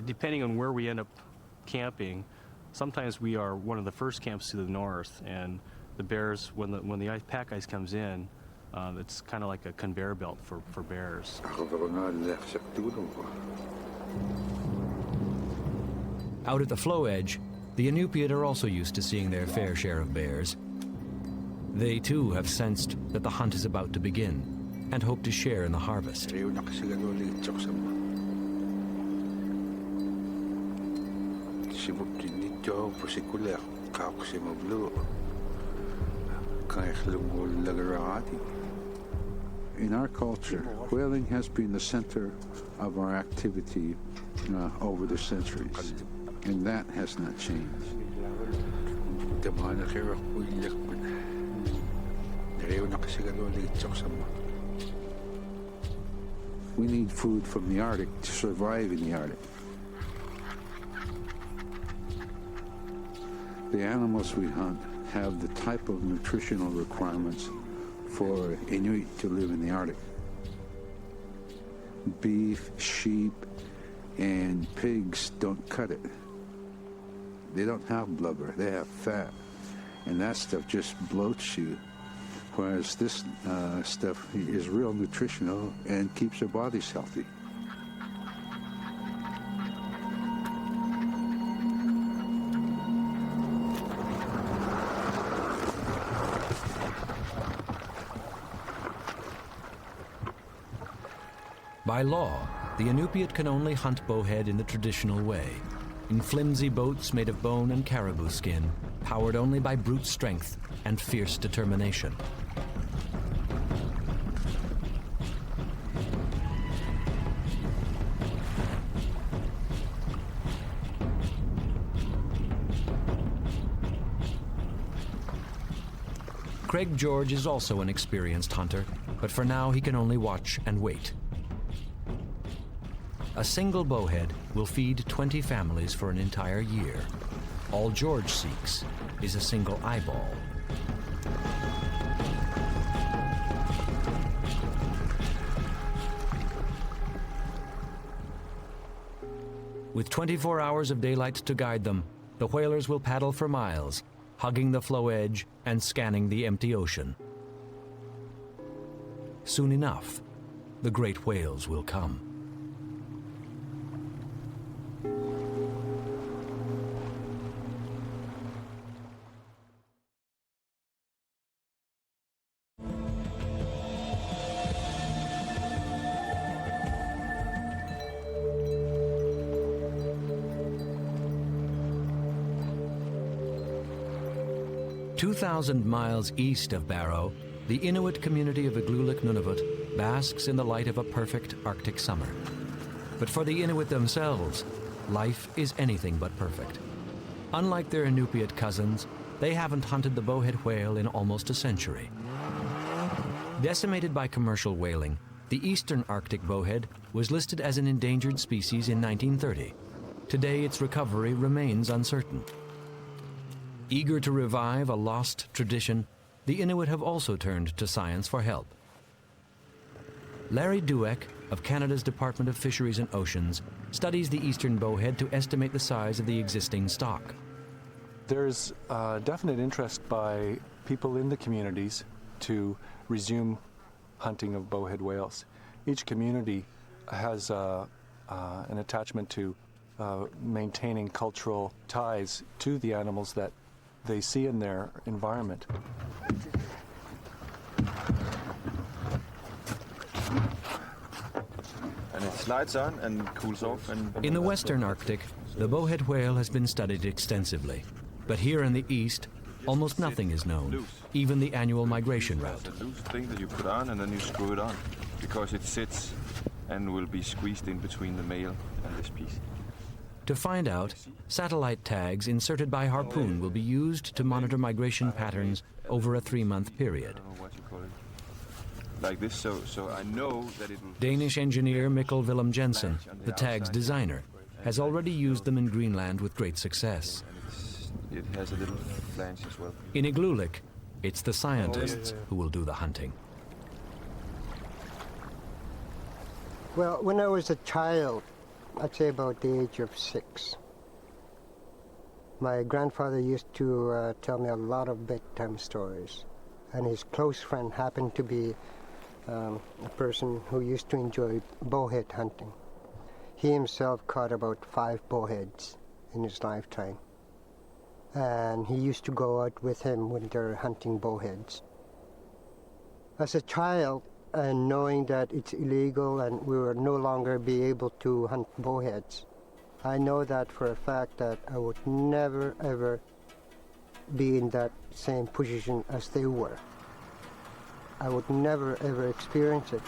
Depending on where we end up camping, sometimes we are one of the first camps to the north, and the bears, when the pack ice comes in, It's kind of like a conveyor belt for bears. Out at the flow edge, the Inupiat are also used to seeing their fair share of bears. They too have sensed that the hunt is about to begin and hope to share in the harvest. In our culture, whaling has been the center of our activity over the centuries, and that has not changed. We need food from the Arctic to survive in the Arctic. The animals we hunt have the type of nutritional requirements for Inuit to live in the Arctic. Beef, sheep, and pigs don't cut it. They don't have blubber, they have fat. And that stuff just bloats you. Whereas this stuff is real nutritional and keeps our bodies healthy. By law, the Inupiat can only hunt bowhead in the traditional way, in flimsy boats made of bone and caribou skin, powered only by brute strength and fierce determination. Craig George is also an experienced hunter, but for now he can only watch and wait. A single bowhead will feed 20 families for an entire year. All George seeks is a single eyeball. With 24 hours of daylight to guide them, the whalers will paddle for miles, hugging the flow edge and scanning the empty ocean. Soon enough, the great whales will come. 2,000 miles east of Barrow, the Inuit community of Igloolik Nunavut basks in the light of a perfect Arctic summer. But for the Inuit themselves, life is anything but perfect. Unlike their Inupiat cousins, they haven't hunted the bowhead whale in almost a century. Decimated by commercial whaling, the eastern Arctic bowhead was listed as an endangered species in 1930. Today, its recovery remains uncertain. Eager to revive a lost tradition, the Inuit have also turned to science for help. Larry Dueck of Canada's Department of Fisheries and Oceans studies the eastern bowhead to estimate the size of the existing stock. There's definite interest by people in the communities to resume hunting of bowhead whales. Each community has an attachment to maintaining cultural ties to the animals that they see in their environment. And it slides on and cools off. In the western Arctic, the bowhead whale has been studied extensively. But here in the east, almost nothing is known, even the annual migration route. It's a loose thing that you put on and then you screw it on, because it sits and will be squeezed in between the male and this piece. To find out, satellite tags inserted by harpoon will be used to monitor migration patterns over a 3-month period. I don't know what you call it. Like this, so I know that it will... Danish engineer Mikkel Willem Jensen, the tag's designer, has already used them in Greenland with great success. It has a little flange as well. In Igloolik, it's the scientists who will do the hunting. Well, when I was a child, I'd say about the age of 6, my grandfather used to tell me a lot of bedtime stories. and his close friend happened to be a person who used to enjoy bowhead hunting. He himself caught about 5 bowheads in his lifetime, and he used to go out with him when they're hunting bowheads. As a child, and knowing that it's illegal and we will no longer be able to hunt bowheads, I know that for a fact that I would never ever be in that same position as they were. I would never ever experience it.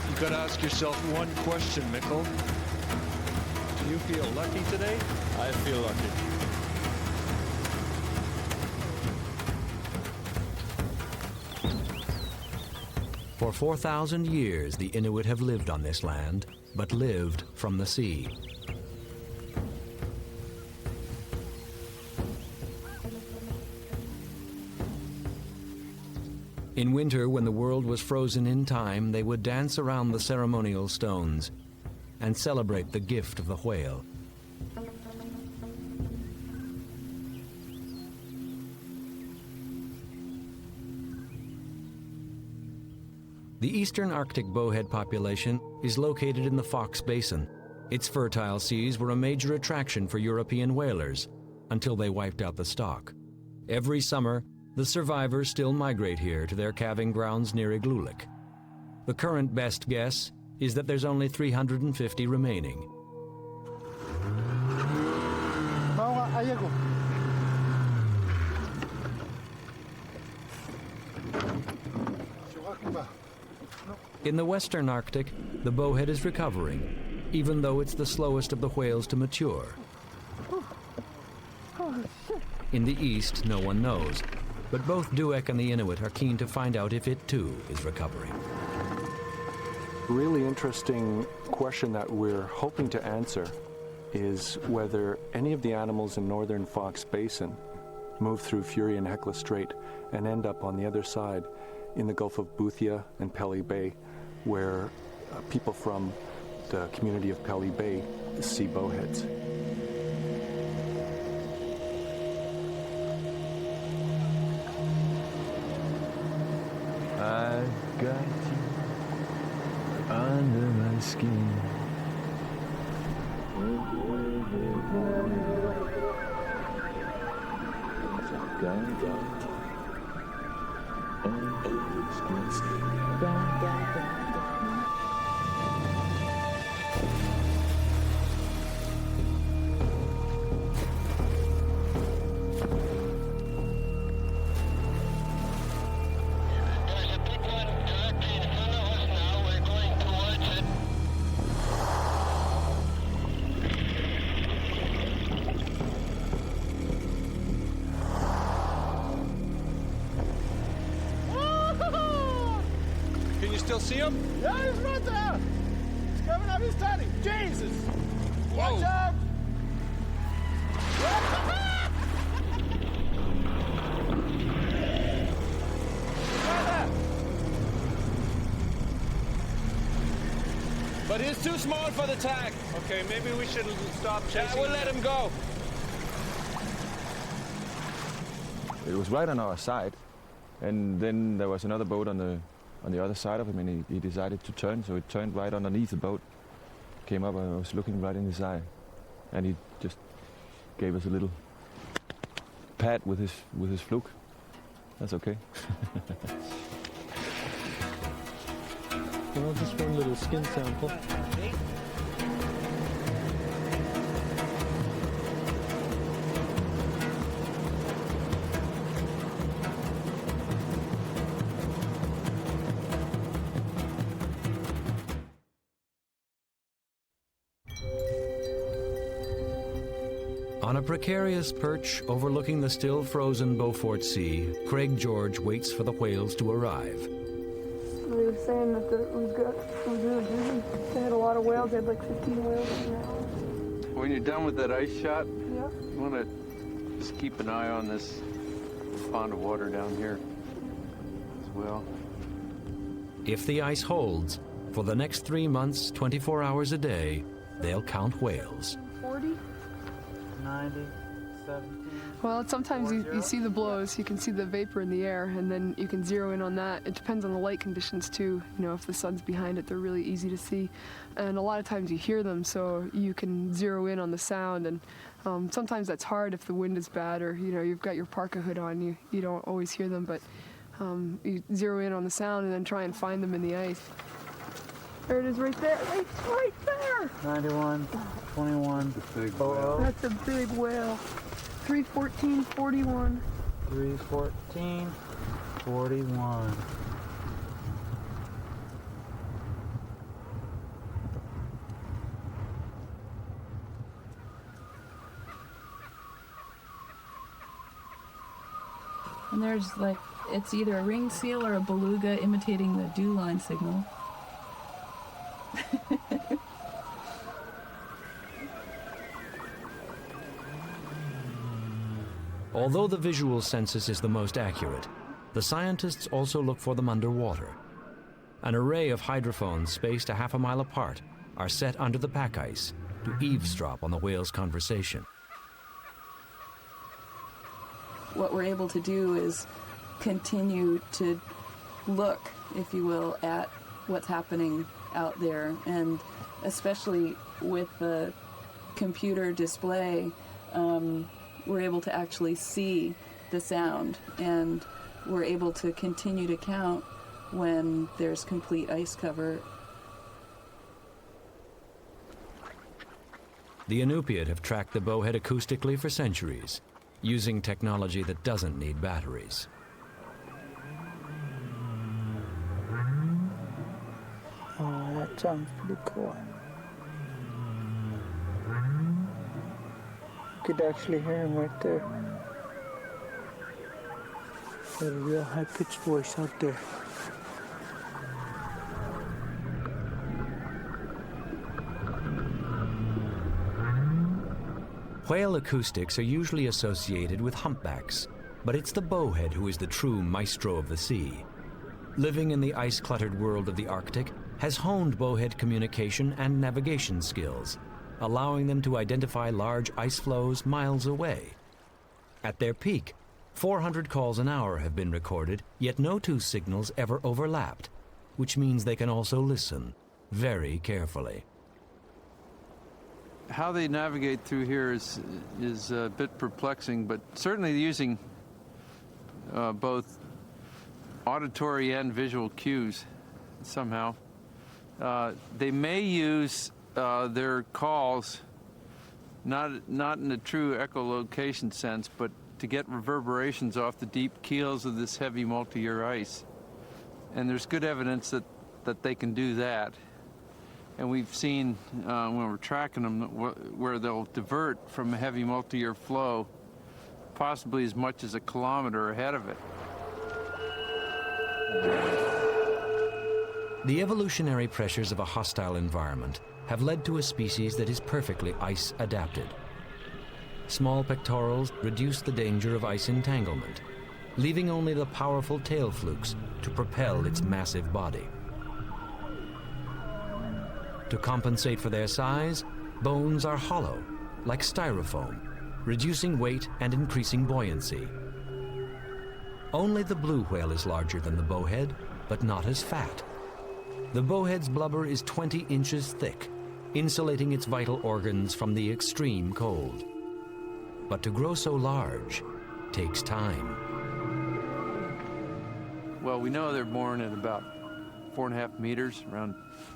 You've got to ask yourself one question, Mikkel. Do you feel lucky today? I feel lucky. For 4,000 years, the Inuit have lived on this land, but lived from the sea. In winter, when the world was frozen in time, they would dance around the ceremonial stones and celebrate the gift of the whale. The eastern Arctic bowhead population is located in the Fox Basin. Its fertile seas were a major attraction for European whalers until they wiped out the stock. Every summer, the survivors still migrate here to their calving grounds near Igloolik. The current best guess is that there's only 350 remaining. In the western Arctic, the bowhead is recovering, even though it's the slowest of the whales to mature. In the east, no one knows, but both Duek and the Inuit are keen to find out if it too is recovering. A really interesting question that we're hoping to answer is whether any of the animals in northern Fox Basin move through Fury and Hecla Strait and end up on the other side in the Gulf of Boothia and Pelly Bay, where people from the community of Pelly Bay see bowheads. I got you under my skin. Can you still see him? Yeah, he's right there. He's coming up, he's turning. Jesus! Whoa. Watch out! But he's too small for the tag. Okay, maybe we should stop chasing. Yeah, we'll let him go. It was right on our side, and then there was another boat on the other side of him, and he decided to turn, so it turned right underneath the boat. Came up, and I was looking right in his eye, and he just gave us a little pat with his fluke. That's okay. Well, just one little skin sample. On a precarious perch overlooking the still frozen Beaufort Sea, Craig George waits for the whales to arrive. They were saying that it was really busy. They had a lot of whales. They had like 15 whales in there. When you're done with that ice shot, Yeah. you want to just keep an eye on this pond of water down here as well. If the ice holds, for the next 3 months, 24 hours a day, they'll count whales. 40? 90, 17. Well, sometimes you see the blows, you can see the vapor in the air, and then you can zero in on that. It depends on the light conditions too. You know, if the sun's behind it, they're really easy to see. And a lot of times you hear them, so you can zero in on the sound. And sometimes that's hard if the wind is bad, or you know, you've got your parka hood on, you don't always hear them, but you zero in on the sound and then try and find them in the ice. There it is right there, right there! 91, 21, That's a big whale. 314, 41. 314, 41. And there's like, it's either a ring seal or a beluga imitating the dew line signal. Although the visual census is the most accurate, the scientists also look for them underwater. An array of hydrophones spaced a half a mile apart are set under the pack ice to eavesdrop on the whale's conversation. What we're able to do is continue to look, if you will, at what's happening out there, and especially with the computer display, we're able to actually see the sound, and we're able to continue to count when there's complete ice cover. The Inupiat have tracked the bowhead acoustically for centuries, using technology that doesn't need batteries. Oh, that sounds pretty cool. You could actually hear him right there. Got a real high-pitched voice out there. Whale acoustics are usually associated with humpbacks, but it's the bowhead who is the true maestro of the sea. Living in the ice-cluttered world of the Arctic has honed bowhead communication and navigation skills, allowing them to identify large ice flows miles away. At their peak, 400 calls an hour have been recorded, yet no two signals ever overlapped, which means they can also listen very carefully. How they navigate through here is a bit perplexing, but certainly using both auditory and visual cues somehow. They may use their calls not in a true echolocation sense, but to get reverberations off the deep keels of this heavy multi-year ice. And there's good evidence that they can do that. And we've seen when we're tracking them where they'll divert from a heavy multi-year flow possibly as much as a kilometer ahead of it. The evolutionary pressures of a hostile environment have led to a species that is perfectly ice adapted. Small pectorals reduce the danger of ice entanglement, leaving only the powerful tail flukes to propel its massive body. To compensate for their size, bones are hollow, like styrofoam, reducing weight and increasing buoyancy. Only the blue whale is larger than the bowhead, but not as fat. The bowhead's blubber is 20 inches thick, insulating its vital organs from the extreme cold. But to grow so large takes time. Well, we know they're born at about 4.5 meters, around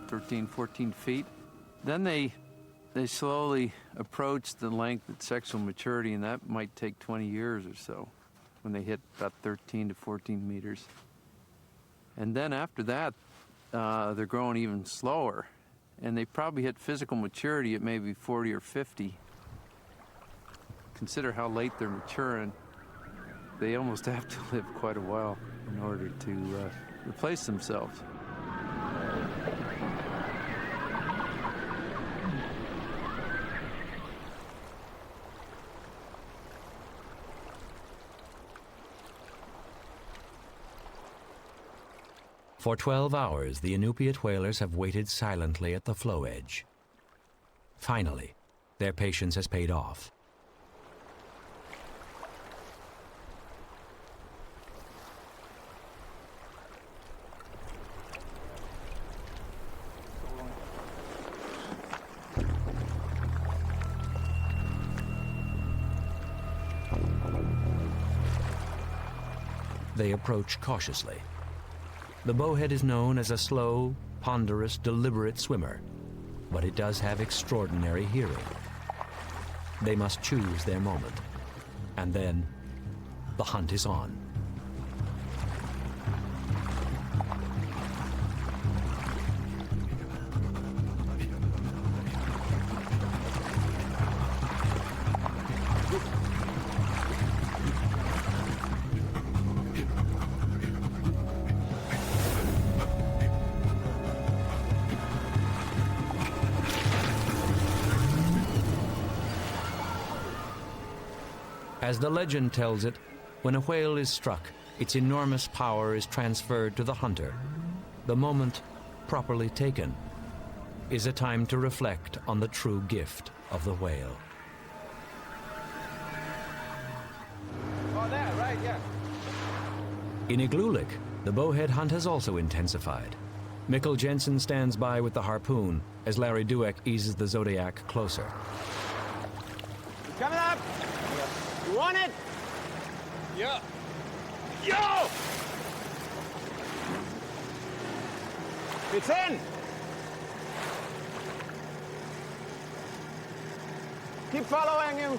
13, 14 feet. Then they slowly approach the length at sexual maturity, and that might take 20 years or so when they hit about 13 to 14 meters. And then after that, they're growing even slower, and they probably hit physical maturity at maybe 40 or 50. Consider how late they're maturing. They almost have to live quite a while in order to replace themselves. For 12 hours, the Inupiat whalers have waited silently at the floe edge. Finally, their patience has paid off. They approach cautiously. The bowhead is known as a slow, ponderous, deliberate swimmer, but it does have extraordinary hearing. They must choose their moment, and then the hunt is on. As the legend tells it, when a whale is struck, its enormous power is transferred to the hunter. The moment, properly taken, is a time to reflect on the true gift of the whale. Oh, there, right, yeah. In Igloolik, the bowhead hunt has also intensified. Mikkel Jensen stands by with the harpoon as Larry Dueck eases the Zodiac closer. Coming up! You want it? Yeah. Yo! It's in! Keep following him.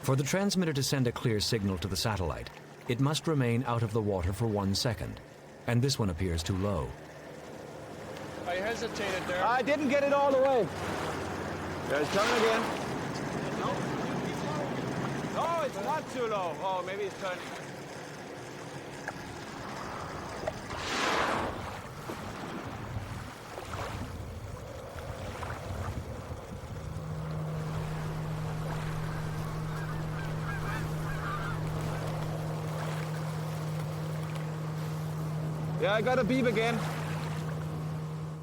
For the transmitter to send a clear signal to the satellite, it must remain out of the water for 1 second, and this one appears too low. I hesitated there. I didn't get it all the way. Yeah, it's coming again. No, it's not too low. Oh, maybe it's turning. Yeah, I got a beep again.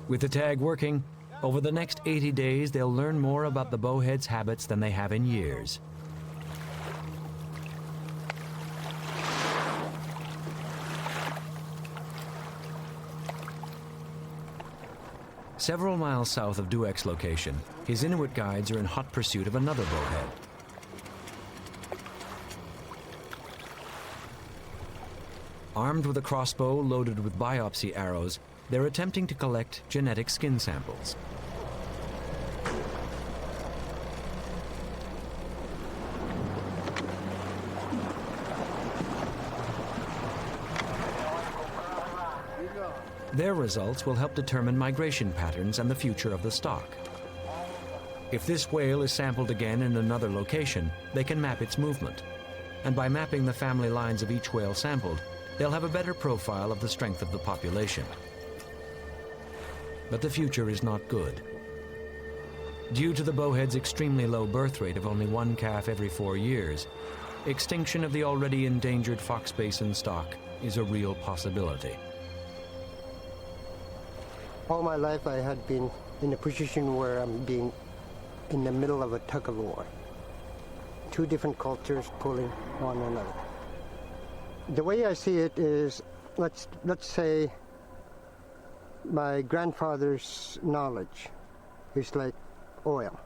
With the tag working, over the next 80 days, they'll learn more about the bowhead's habits than they have in years. Several miles south of Dueck's location, his Inuit guides are in hot pursuit of another bowhead. Armed with a crossbow loaded with biopsy arrows, they're attempting to collect genetic skin samples. Their results will help determine migration patterns and the future of the stock. If this whale is sampled again in another location, they can map its movement. And by mapping the family lines of each whale sampled, they'll have a better profile of the strength of the population. But the future is not good. Due to the bowhead's extremely low birth rate of only 1 calf every 4 years, extinction of the already endangered Fox Basin stock is a real possibility. All my life I had been in a position where I'm being in the middle of a tug of war. 2 different cultures pulling one another. The way I see it is, let's say my grandfather's knowledge is like oil.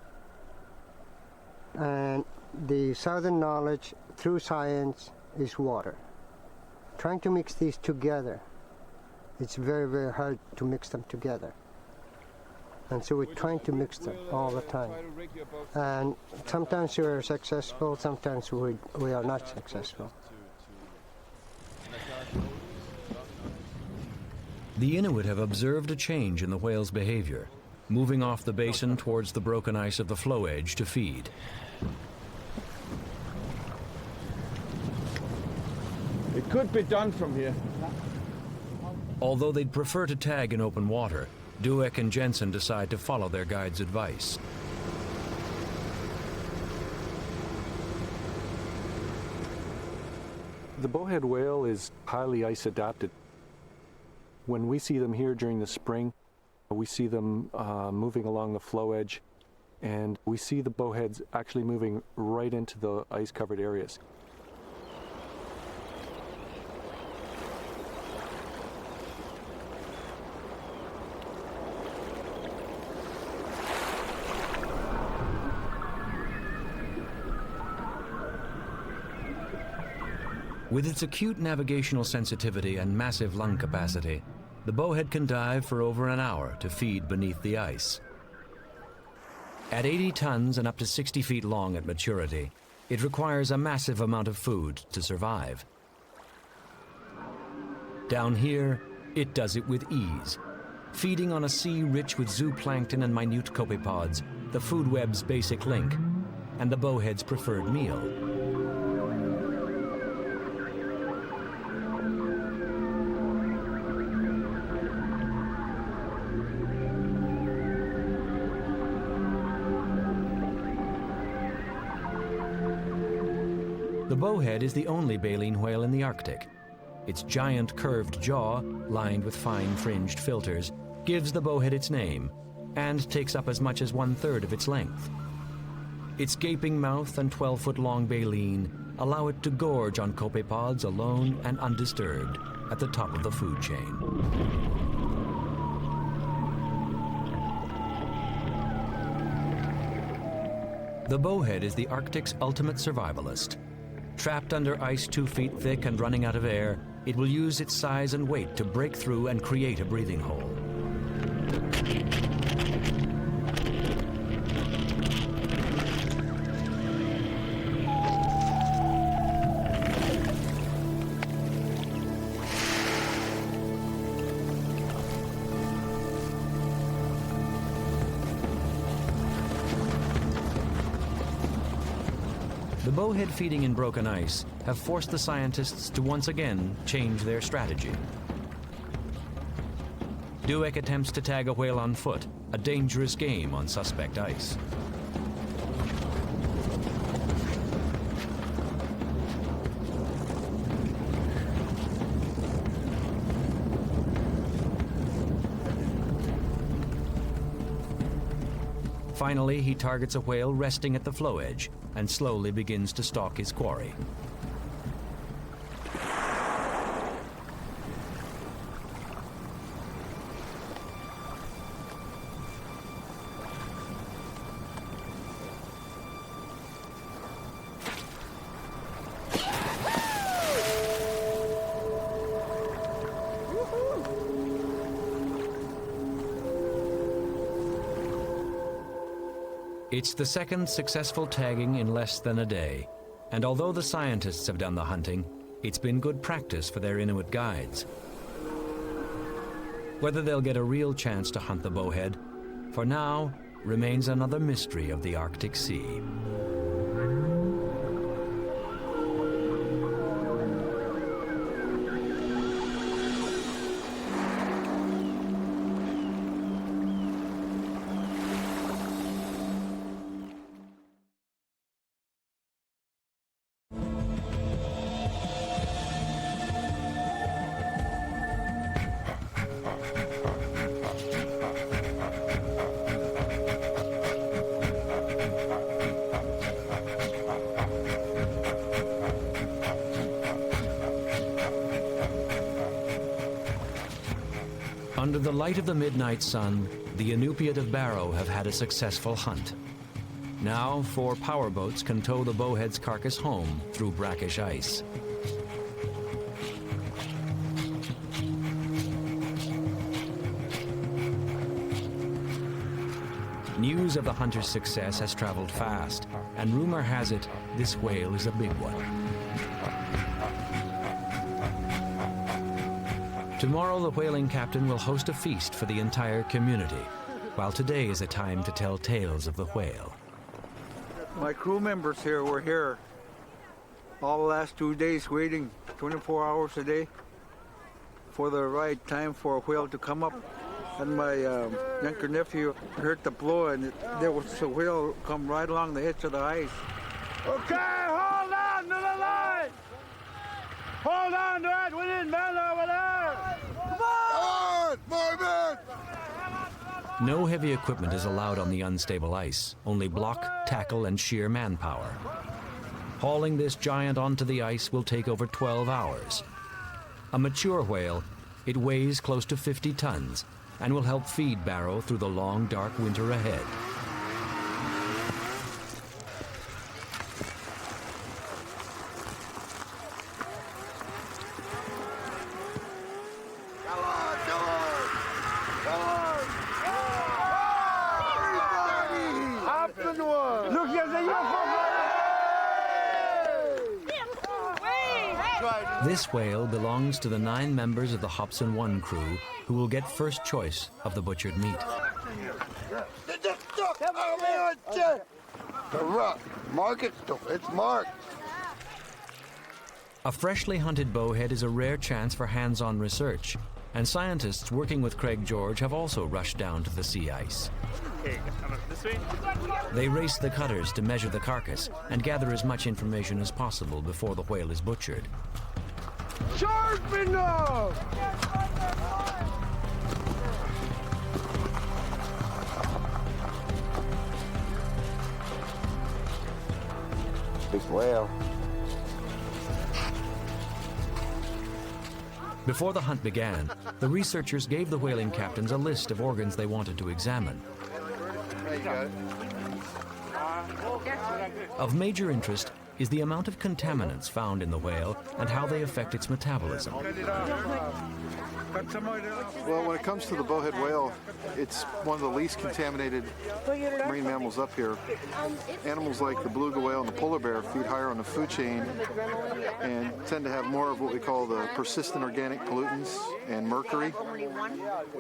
And the southern knowledge through science is water. Trying to mix these together, it's very, very hard to mix them together. And so we're trying to mix them all the time. And sometimes we are successful, sometimes we are not successful. The Inuit have observed a change in the whale's behavior, moving off the basin towards the broken ice of the floe edge to feed. It could be done from here. Although they'd prefer to tag in open water, Dueck and Jensen decide to follow their guide's advice. The bowhead whale is highly ice adapted. When we see them here during the spring, we see them moving along the flow edge, and we see the bowheads actually moving right into the ice-covered areas. With its acute navigational sensitivity and massive lung capacity, the bowhead can dive for over an hour to feed beneath the ice. At 80 tons and up to 60 feet long at maturity, it requires a massive amount of food to survive. Down here, it does it with ease, feeding on a sea rich with zooplankton and minute copepods, the food web's basic link, and the bowhead's preferred meal. The bowhead is the only baleen whale in the Arctic. Its giant curved jaw, lined with fine fringed filters, gives the bowhead its name and takes up as much as 1/3 of its length. Its gaping mouth and 12-foot-long baleen allow it to gorge on copepods alone and undisturbed at the top of the food chain. The bowhead is the Arctic's ultimate survivalist. Trapped under ice 2 feet thick and running out of air, it will use its size and weight to break through and create a breathing hole. The bowhead feeding in broken ice have forced the scientists to once again change their strategy. Dueck attempts to tag a whale on foot, a dangerous game on suspect ice. Finally, he targets a whale resting at the flow edge and slowly begins to stalk his quarry. It's the second successful tagging in less than a day, and although the scientists have done the hunting, it's been good practice for their Inuit guides. Whether they'll get a real chance to hunt the bowhead, for now, remains another mystery of the Arctic Sea. Under the light of the midnight sun, the Inupiat of Barrow have had a successful hunt. Now, 4 powerboats can tow the bowhead's carcass home through brackish ice. News of the hunter's success has traveled fast, and rumor has it this whale is a big one. Tomorrow, the whaling captain will host a feast for the entire community, while today is a time to tell tales of the whale. My crew members here were here all the last 2 days waiting 24 hours a day for the right time for a whale to come up. And my younger nephew heard the blow, and there was a whale come right along the edge of the ice. Okay, hold on to the line! Hold on to it. We need men over there. Come on! More men! No heavy equipment is allowed on the unstable ice, only block, tackle, and sheer manpower. Hauling this giant onto the ice will take over 12 hours. A mature whale, it weighs close to 50 tons and will help feed Barrow through the long, dark winter ahead. This whale belongs to the 9 members of the Hobson 1 crew who will get first choice of the butchered meat. Mark it. It's marked. A freshly hunted bowhead is a rare chance for hands-on research, and scientists working with Craig George have also rushed down to the sea ice. This way? They race the cutters to measure the carcass and gather as much information as possible before the whale is butchered. Sharp enough! Big whale. Before the hunt began, the researchers gave the whaling captains a list of organs they wanted to examine. Of major interest is the amount of contaminants found in the whale and how they affect its metabolism. Well, when it comes to the bowhead whale, it's one of the least contaminated marine mammals up here. Animals like the beluga whale and the polar bear feed higher on the food chain and tend to have more of what we call the persistent organic pollutants and mercury.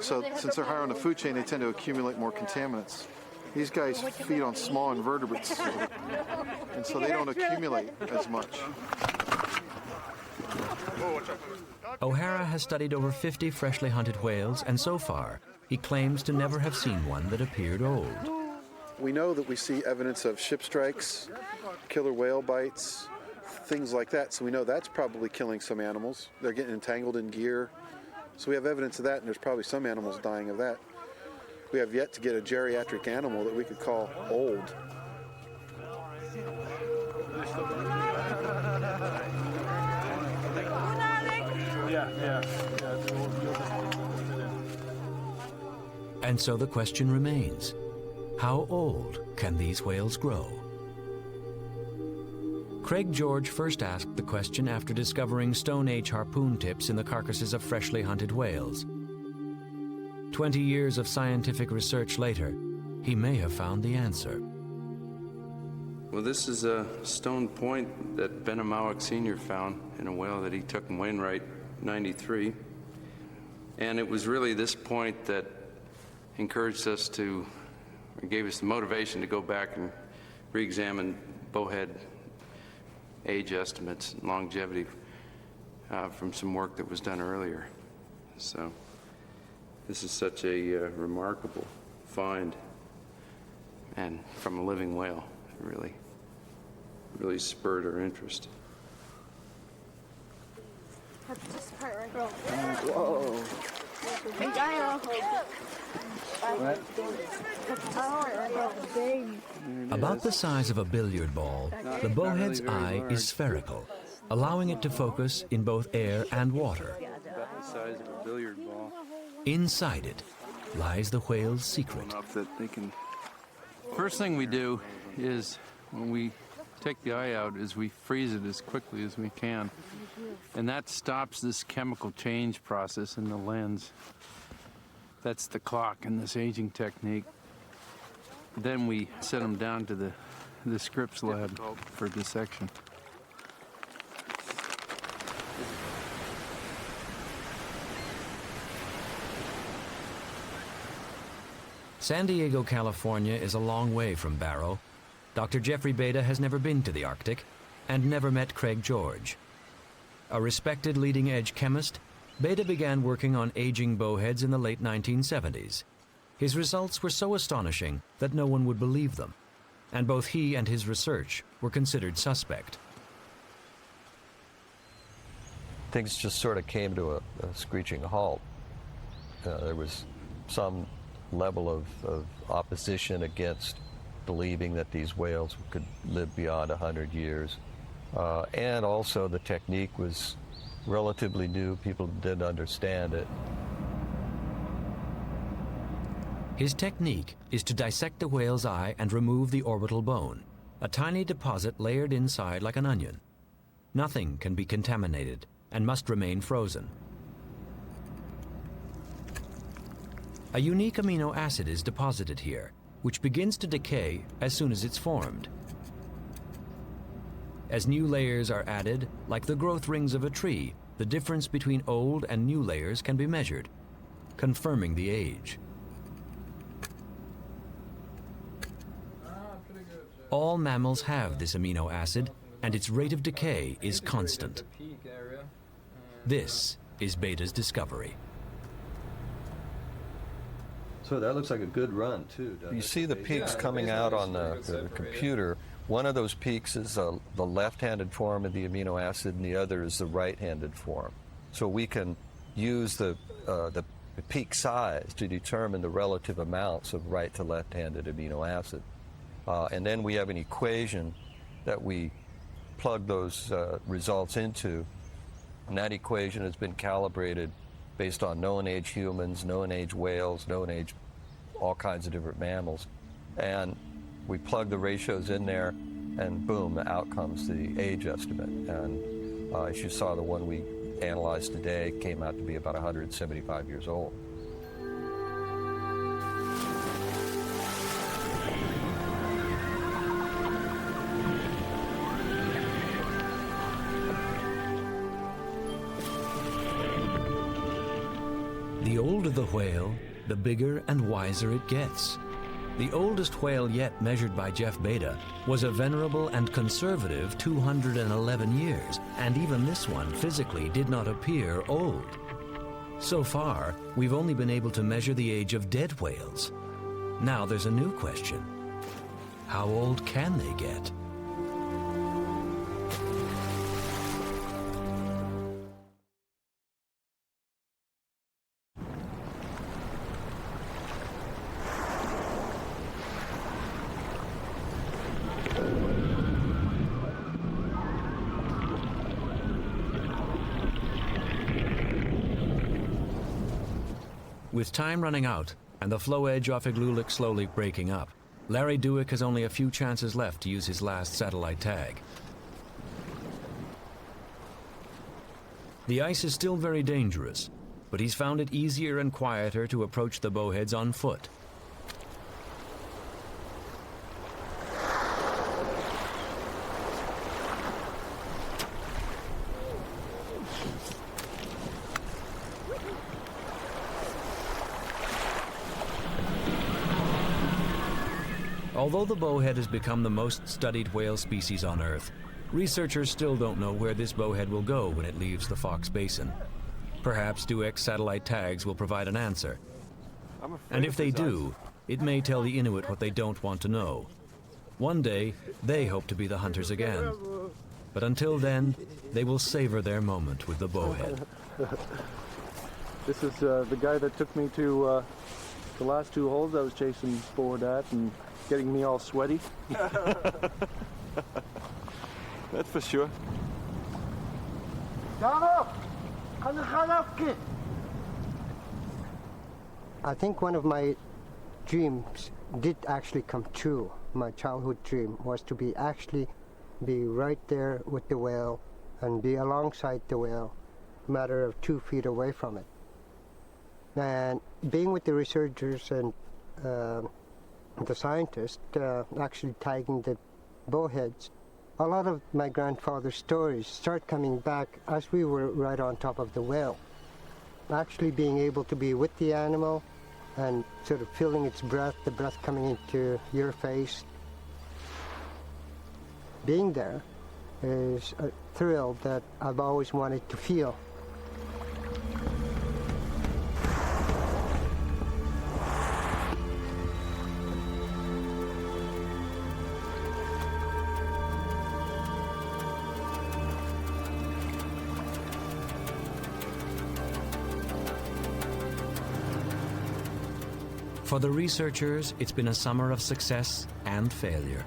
So since they're higher on the food chain, they tend to accumulate more contaminants. These guys feed on small invertebrates, and so they don't accumulate as much. O'Hara has studied over 50 freshly hunted whales, and so far, he claims to never have seen one that appeared old. We know that we see evidence of ship strikes, killer whale bites, things like that, so we know that's probably killing some animals. They're getting entangled in gear. So we have evidence of that, and there's probably some animals dying of that. We have yet to get a geriatric animal that we could call old. And so the question remains, how old can these whales grow? Craig George first asked the question after discovering Stone Age harpoon tips in the carcasses of freshly hunted whales. 20 years of scientific research later, he may have found the answer. Well, this is a stone point that Ben Amowik Sr. found in a whale that he took in Wainwright, 93. And it was really this point that encouraged us to, or gave us the motivation to go back and re-examine bowhead age estimates and longevity from some work that was done earlier. So this is such a remarkable find, and from a living whale, it really spurred our interest. This part right there. Whoa. About the size of a billiard ball, the bowhead's eye is spherical, allowing it to focus in both air and water. About the size of a billiard ball. Inside it lies the whale's secret. First thing we do is, when we take the eye out, is we freeze it as quickly as we can. And that stops this chemical change process in the lens. That's the clock in this aging technique. Then we set them down to the Scripps lab for dissection. San Diego, California is a long way from Barrow. Dr. Jeffrey Beda has never been to the Arctic and never met Craig George. A respected leading-edge chemist, Beda began working on aging bowheads in the late 1970s. His results were so astonishing that no one would believe them, and both he and his research were considered suspect. things just sort of came to a screeching halt. There was some level of opposition against believing that these whales could live beyond 100 years. And also the technique was relatively new. People didn't understand it. His technique is to dissect a whale's eye and remove the orbital bone, a tiny deposit layered inside like an onion. Nothing can be contaminated and must remain frozen. A unique amino acid is deposited here, which begins to decay as soon as it's formed. As new layers are added, like the growth rings of a tree, the difference between old and new layers can be measured, confirming the age. All mammals have this amino acid, and its rate of decay is constant. This is Beta's discovery. So that looks like a good run, too. You see the peaks coming out on the computer. One of those peaks is the left-handed form of the amino acid, and the other is the right-handed form. So we can use the peak size to determine the relative amounts of right to left-handed amino acid. And then we have an equation that we plug those results into, and that equation has been calibrated based on known age humans, known age whales, known age all kinds of different mammals. And we plug the ratios in there, and boom, out comes the age estimate. And as you saw, the one we analyzed today came out to be about 175 years old. The older the whale, the bigger and wiser it gets. The oldest whale yet measured by Jeff Beta was a venerable and conservative 211 years, and even this one physically did not appear old. So far, we've only been able to measure the age of dead whales. Now there's a new question. How old can they get? With time running out and the flow edge off Igloolik slowly breaking up, Larry Dewick has only a few chances left to use his last satellite tag. The ice is still very dangerous, but he's found it easier and quieter to approach the bowheads on foot. Although the bowhead has become the most studied whale species on Earth, researchers still don't know where this bowhead will go when it leaves the Fox Basin. Perhaps Dewick's satellite tags will provide an answer. And if they do, it may tell the Inuit what they don't want to know. One day, they hope to be the hunters again. But until then, they will savor their moment with the bowhead. This is the guy that took me to the last two holes I was chasing forward at and getting me all sweaty. That's for sure. I think one of my dreams did actually come true. My childhood dream was to be right there with the whale and be alongside the whale, a matter of 2 feet away from it. And being with the researchers and the scientists actually tagging the bowheads, a lot of my grandfather's stories start coming back as we were right on top of the whale. Actually being able to be with the animal and sort of feeling its breath, the breath coming into your face. Being there is a thrill that I've always wanted to feel. For the researchers, it's been a summer of success and failure.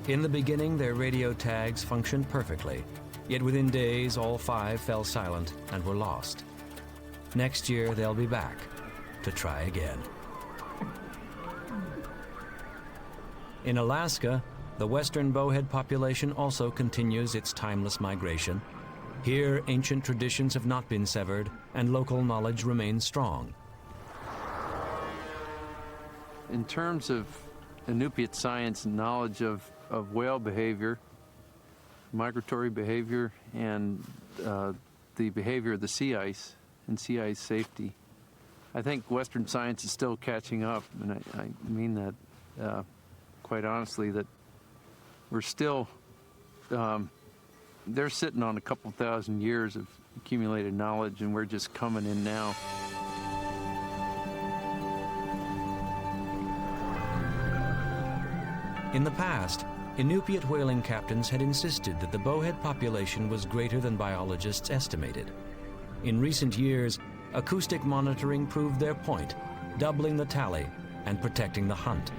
In the beginning, their radio tags functioned perfectly, yet within days, all 5 fell silent and were lost. Next year, they'll be back to try again. In Alaska, the western bowhead population also continues its timeless migration. Here, ancient traditions have not been severed, and local knowledge remains strong. In terms of Inupiat science and knowledge of whale behavior, migratory behavior, and the behavior of the sea ice and sea ice safety, I think Western science is still catching up, and I mean that quite honestly, that we're still, they're sitting on a couple thousand years of accumulated knowledge, and we're just coming in now. In the past, Inupiat whaling captains had insisted that the bowhead population was greater than biologists estimated. In recent years, acoustic monitoring proved their point, doubling the tally and protecting the hunt.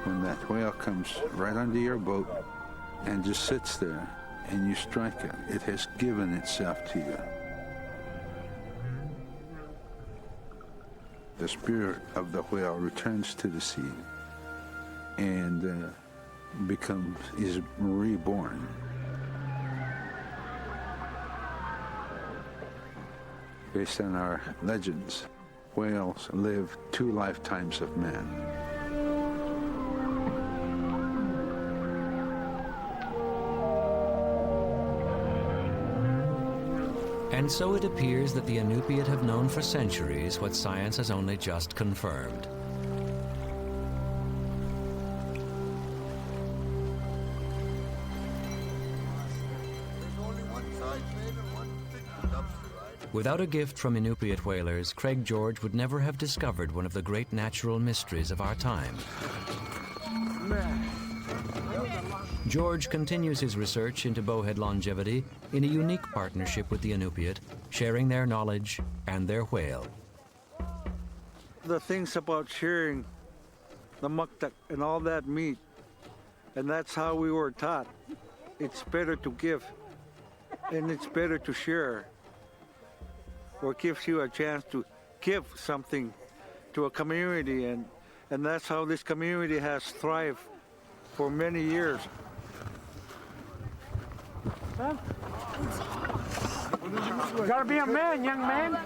When that whale comes right under your boat and just sits there, and you strike it, it has given itself to you. The spirit of the whale returns to the sea and is reborn. Based on our legends, whales live 2 lifetimes of man. And so it appears that the Inupiat have known for centuries what science has only just confirmed. Without a gift from Inupiat whalers, Craig George would never have discovered one of the great natural mysteries of our time. George continues his research into bowhead longevity in a unique partnership with the Inupiat, sharing their knowledge and their whale. The things about sharing the muktak and all that meat, and that's how we were taught. It's better to give, and it's better to share, or gives you a chance to give something to a community, and that's how this community has thrived for many years. Huh? You gotta be a man, young man.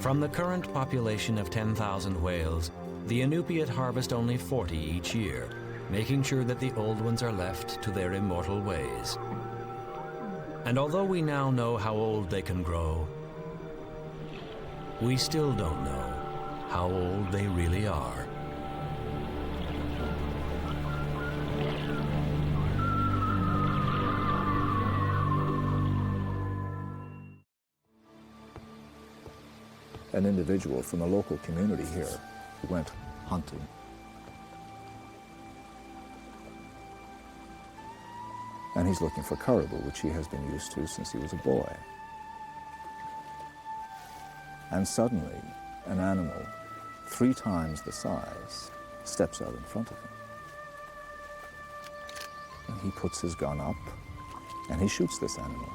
From the current population of 10,000 whales, the Inupiat harvest only 40 each year, making sure that the old ones are left to their immortal ways. And although we now know how old they can grow, we still don't know how old they really are. An individual from the local community here went hunting. And he's looking for caribou, which he has been used to since he was a boy. And suddenly, an animal 3 times the size steps out in front of him. And he puts his gun up, and he shoots this animal.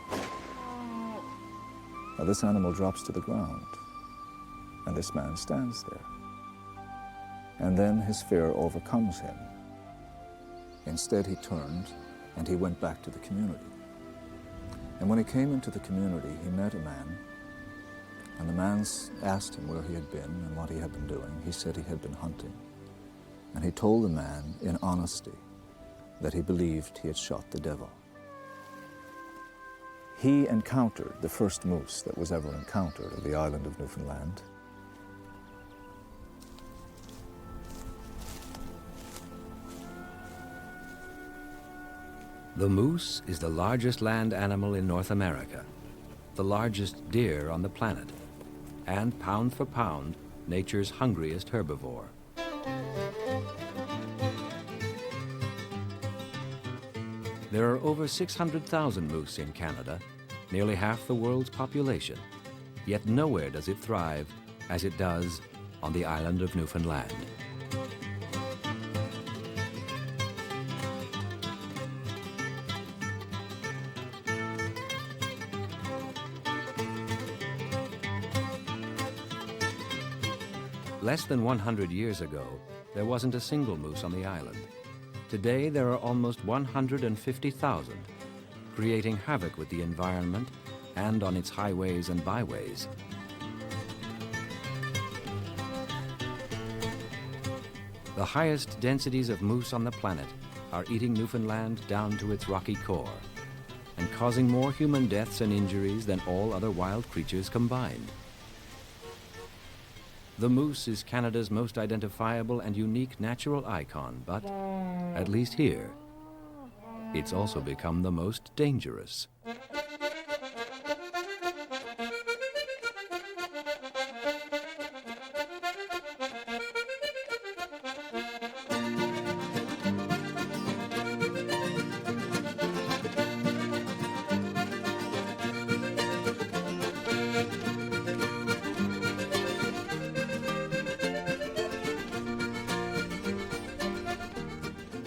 Now, this animal drops to the ground, and this man stands there. And then his fear overcomes him. Instead, he turned and he went back to the community. And when he came into the community, he met a man, and the man asked him where he had been and what he had been doing. He said he had been hunting. And he told the man in honesty that he believed he had shot the devil. He encountered the first moose that was ever encountered on the island of Newfoundland. The moose is the largest land animal in North America, the largest deer on the planet, and pound for pound, nature's hungriest herbivore. There are over 600,000 moose in Canada, nearly half the world's population, yet nowhere does it thrive as it does on the island of Newfoundland. Less than 100 years ago, there wasn't a single moose on the island. Today, there are almost 150,000, creating havoc with the environment and on its highways and byways. The highest densities of moose on the planet are eating Newfoundland down to its rocky core and causing more human deaths and injuries than all other wild creatures combined. The moose is Canada's most identifiable and unique natural icon, but, at least here, it's also become the most dangerous.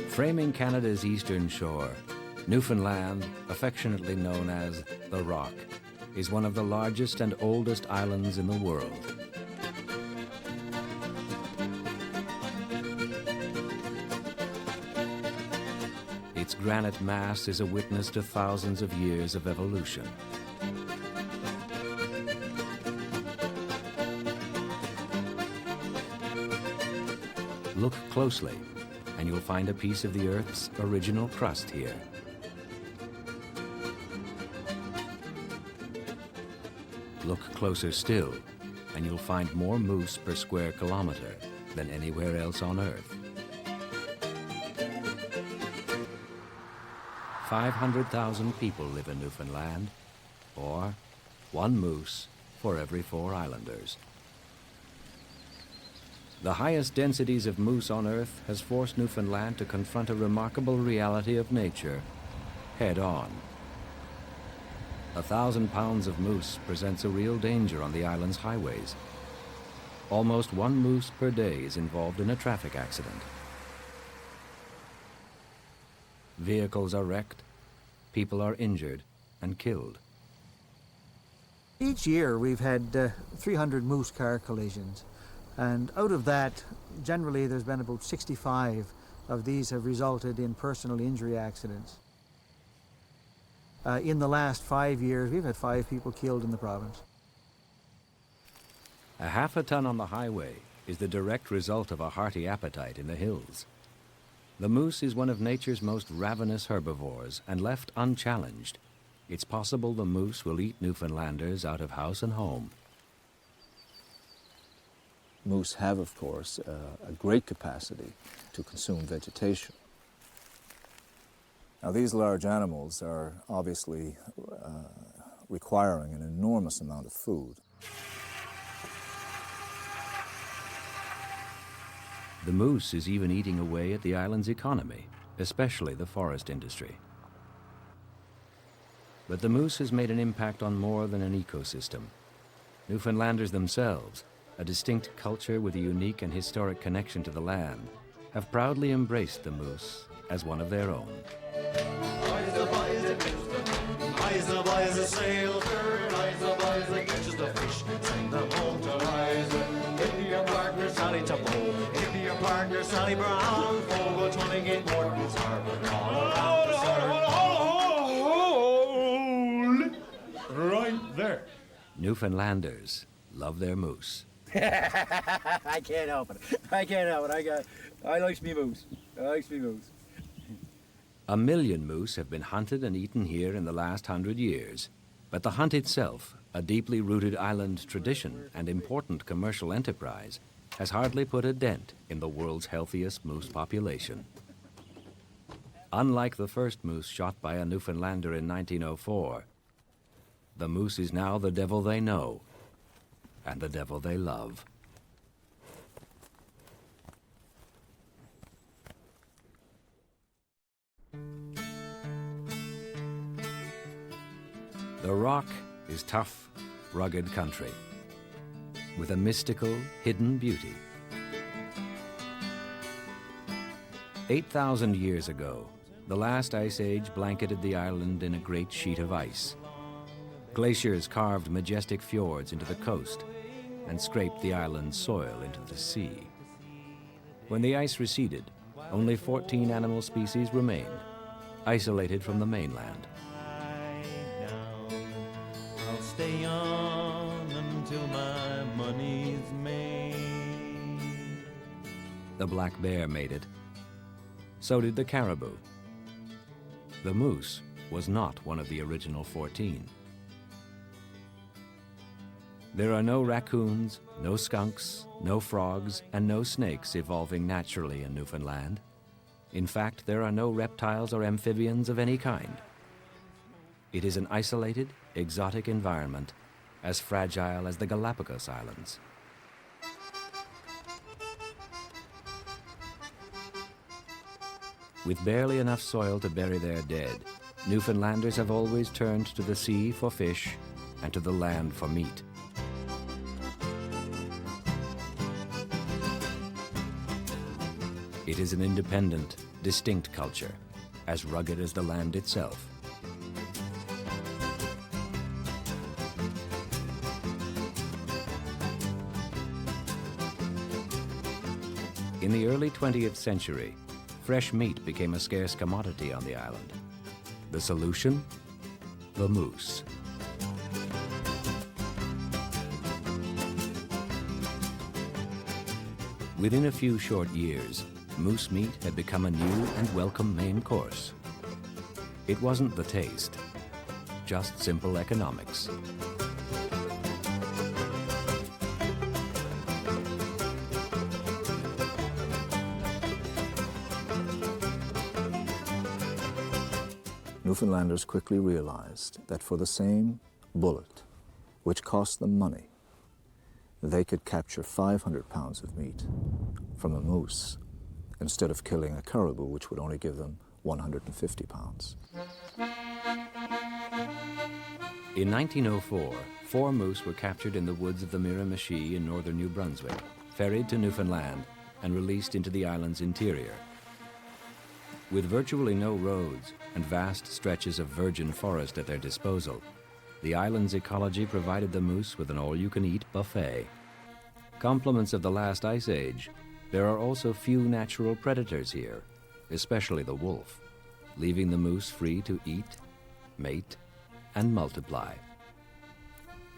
Framing Canada's eastern shore, Newfoundland, affectionately known as the Rock, is one of the largest and oldest islands in the world. Its granite mass is a witness to thousands of years of evolution. Look closely, and you'll find a piece of the Earth's original crust here. Look closer still, and you'll find more moose per square kilometer than anywhere else on Earth. 500,000 people live in Newfoundland, or 1 moose for every 4 islanders. The highest densities of moose on Earth has forced Newfoundland to confront a remarkable reality of nature head on. 1,000 pounds of moose presents a real danger on the island's highways. Almost 1 moose per day is involved in a traffic accident. Vehicles are wrecked, people are injured and killed. Each year we've had 300 moose car collisions. And out of that, generally there's been about 65 of these have resulted in personal injury accidents. In the last 5 years, we've had 5 people killed in the province. A half a ton on the highway is the direct result of a hearty appetite in the hills. The moose is one of nature's most ravenous herbivores, and left unchallenged, it's possible the moose will eat Newfoundlanders out of house and home. Moose have, of course, a great capacity to consume vegetation. Now, these large animals are obviously requiring an enormous amount of food. The moose is even eating away at the island's economy, especially the forest industry. But the moose has made an impact on more than an ecosystem. Newfoundlanders themselves, a distinct culture with a unique and historic connection to the land, have proudly embraced the moose as one of their own. Right there. Newfoundlanders love their moose. I can't help it. I can't help it. I likes me moose. I likes me moose. 1 million moose have been hunted and eaten here in the last 100 years. But the hunt itself, a deeply rooted island tradition and important commercial enterprise, has hardly put a dent in the world's healthiest moose population. Unlike the first moose shot by a Newfoundlander in 1904, the moose is now the devil they know and the devil they love. The Rock is tough, rugged country with a mystical, hidden beauty. 8,000 years ago, the last ice age blanketed the island in a great sheet of ice. Glaciers carved majestic fjords into the coast and scraped the island's soil into the sea. When the ice receded, only 14 animal species remained, isolated from the mainland. I'll stay on until my money's made. The black bear made it. So did the caribou. The moose was not one of the original 14. There are no raccoons, no skunks, no frogs, and no snakes evolving naturally in Newfoundland. In fact, there are no reptiles or amphibians of any kind. It is an isolated, exotic environment, as fragile as the Galapagos Islands. With barely enough soil to bury their dead, Newfoundlanders have always turned to the sea for fish and to the land for meat. It is an independent, distinct culture, as rugged as the land itself. In the early 20th century, fresh meat became a scarce commodity on the island. The solution? The moose. Within a few short years, moose meat had become a new and welcome main course. It wasn't the taste, just simple economics. Newfoundlanders quickly realized that for the same bullet, which cost them money, they could capture 500 pounds of meat from a moose instead of killing a caribou, which would only give them 150 pounds. In 1904, 4 moose were captured in the woods of the Miramichi in northern New Brunswick, ferried to Newfoundland, and released into the island's interior. With virtually no roads and vast stretches of virgin forest at their disposal, the island's ecology provided the moose with an all-you-can-eat buffet. Compliments of the last ice age, there are also few natural predators here, especially the wolf, leaving the moose free to eat, mate, and multiply.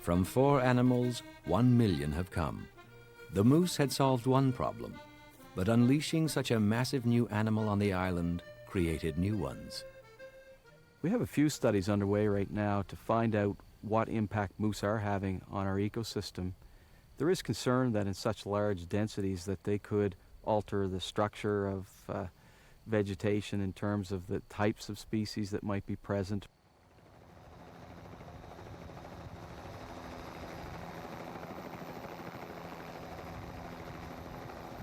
From 4 animals, 1 million have come. The moose had solved one problem, but unleashing such a massive new animal on the island created new ones. We have a few studies underway right now to find out what impact moose are having on our ecosystem. There is concern that in such large densities that they could alter the structure of vegetation in terms of the types of species that might be present.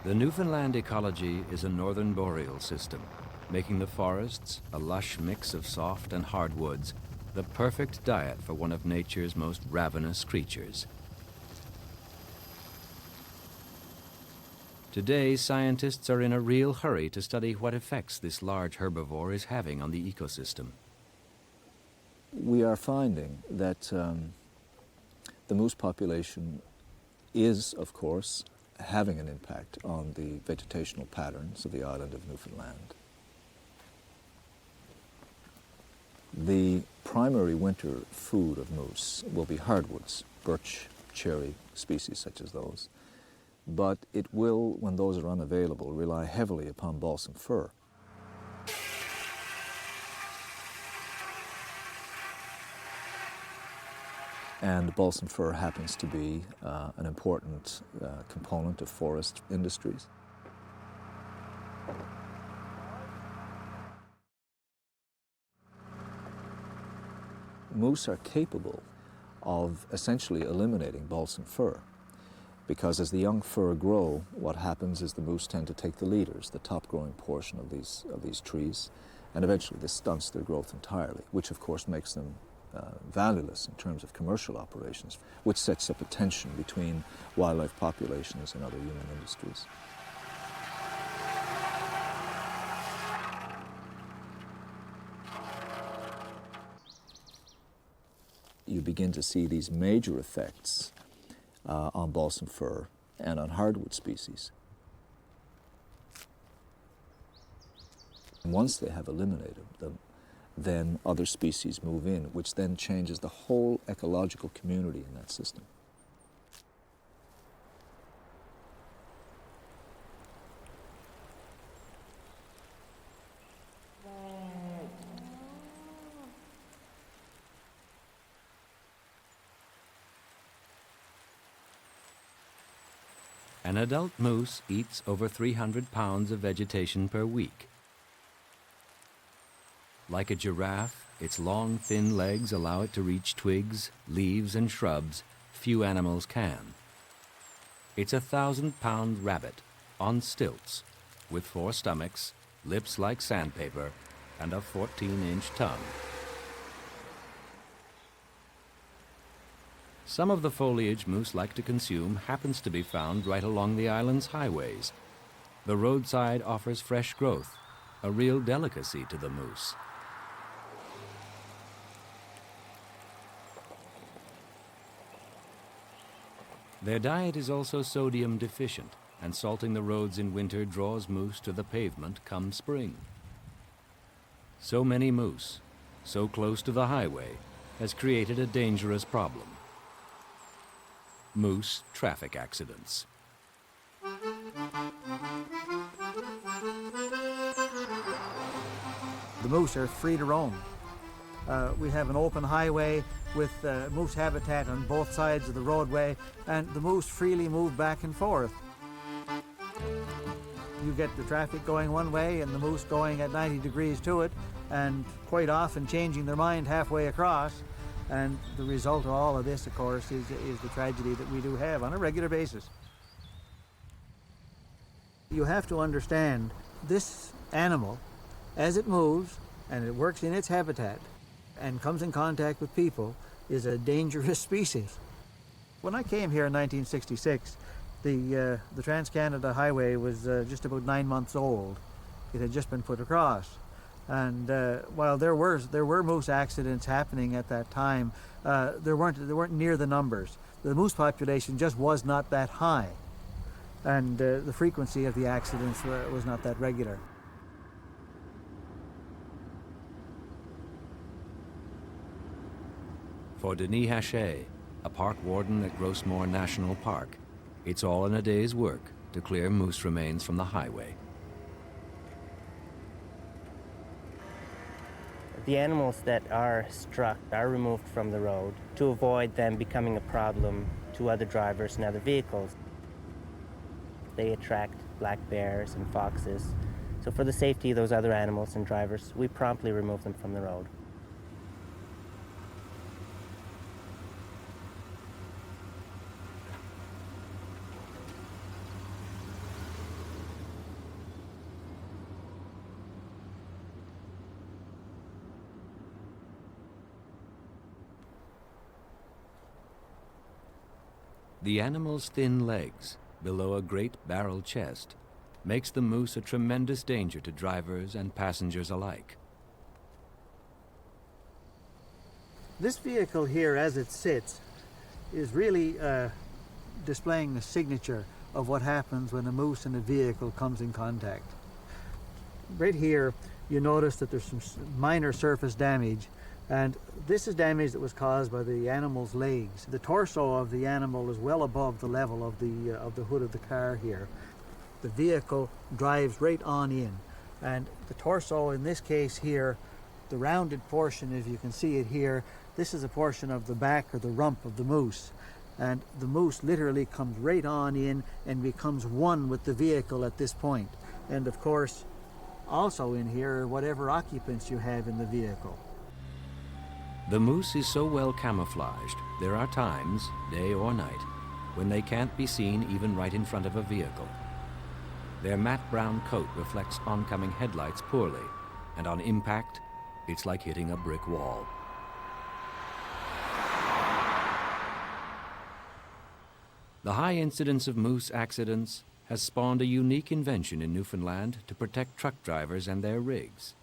The Newfoundland ecology is a northern boreal system, making the forests, a lush mix of soft and hardwoods, the perfect diet for one of nature's most ravenous creatures. Today, scientists are in a real hurry to study what effects this large herbivore is having on the ecosystem. We are finding that the moose population is, of course, having an impact on the vegetational patterns of the island of Newfoundland. The primary winter food of moose will be hardwoods, birch, cherry, species such as those. But it will, when those are unavailable, rely heavily upon balsam fir. And balsam fir happens to be an important component of forest industries. moose are capable of essentially eliminating balsam fir, because as the young fir grow, what happens is the moose tend to take the leaders, the top-growing portion of these trees, and eventually this stunts their growth entirely, which of course makes them valueless in terms of commercial operations, which sets up a tension between wildlife populations and other human industries. You begin to see these major effects on balsam fir and on hardwood species. And once they have eliminated them, then other species move in, which then changes the whole ecological community in that system. An adult moose eats over 300 pounds of vegetation per week. Like a giraffe, its long, thin legs allow it to reach twigs, leaves, and shrubs few animals can. It's a 1,000-pound rabbit on stilts, with 4 stomachs, lips like sandpaper, and a 14-inch tongue. Some of the foliage moose like to consume happens to be found right along the island's highways. The roadside offers fresh growth, a real delicacy to the moose. Their diet is also sodium deficient, and salting the roads in winter draws moose to the pavement come spring. So many moose, so close to the highway, has created a dangerous problem: moose traffic accidents. The moose are free to roam. We have an open highway with moose habitat on both sides of the roadway, and the moose freely move back and forth. You get the traffic going one way and the moose going at 90 degrees to it, and quite often changing their mind halfway across. And the result of all of this, of course, is the tragedy that we do have on a regular basis. You have to understand this animal, as it moves and it works in its habitat and comes in contact with people, is a dangerous species. When I came here in 1966, the Trans-Canada Highway was just about 9 months old. It had just been put across. And while there were moose accidents happening at that time, there weren't near the numbers. The moose population just was not that high, and the frequency of the accidents was not that regular. For Denis Hachet, a park warden at Grossmore National Park, it's all in a day's work to clear moose remains from the highway. The animals that are struck are removed from the road to avoid them becoming a problem to other drivers and other vehicles. They attract black bears and foxes, so for the safety of those other animals and drivers, we promptly remove them from the road. The animal's thin legs, below a great barrel chest, makes the moose a tremendous danger to drivers and passengers alike. This vehicle here, as it sits, is really displaying the signature of what happens when a moose and a vehicle comes in contact. Right here, you notice that there's some minor surface damage, and this is damage that was caused by the animal's legs. The torso of the animal is well above the level of the hood of the car here. The vehicle drives right on in, and the torso in this case here, the rounded portion, if you can see it here, this is a portion of the back or the rump of the moose, and the moose literally comes right on in and becomes one with the vehicle at this point. And of course, also in here are whatever occupants you have in the vehicle. The moose is so well camouflaged, there are times, day or night, when they can't be seen even right in front of a vehicle. Their matte brown coat reflects oncoming headlights poorly, and on impact, it's like hitting a brick wall. The high incidence of moose accidents has spawned a unique invention in Newfoundland to protect truck drivers and their rigs.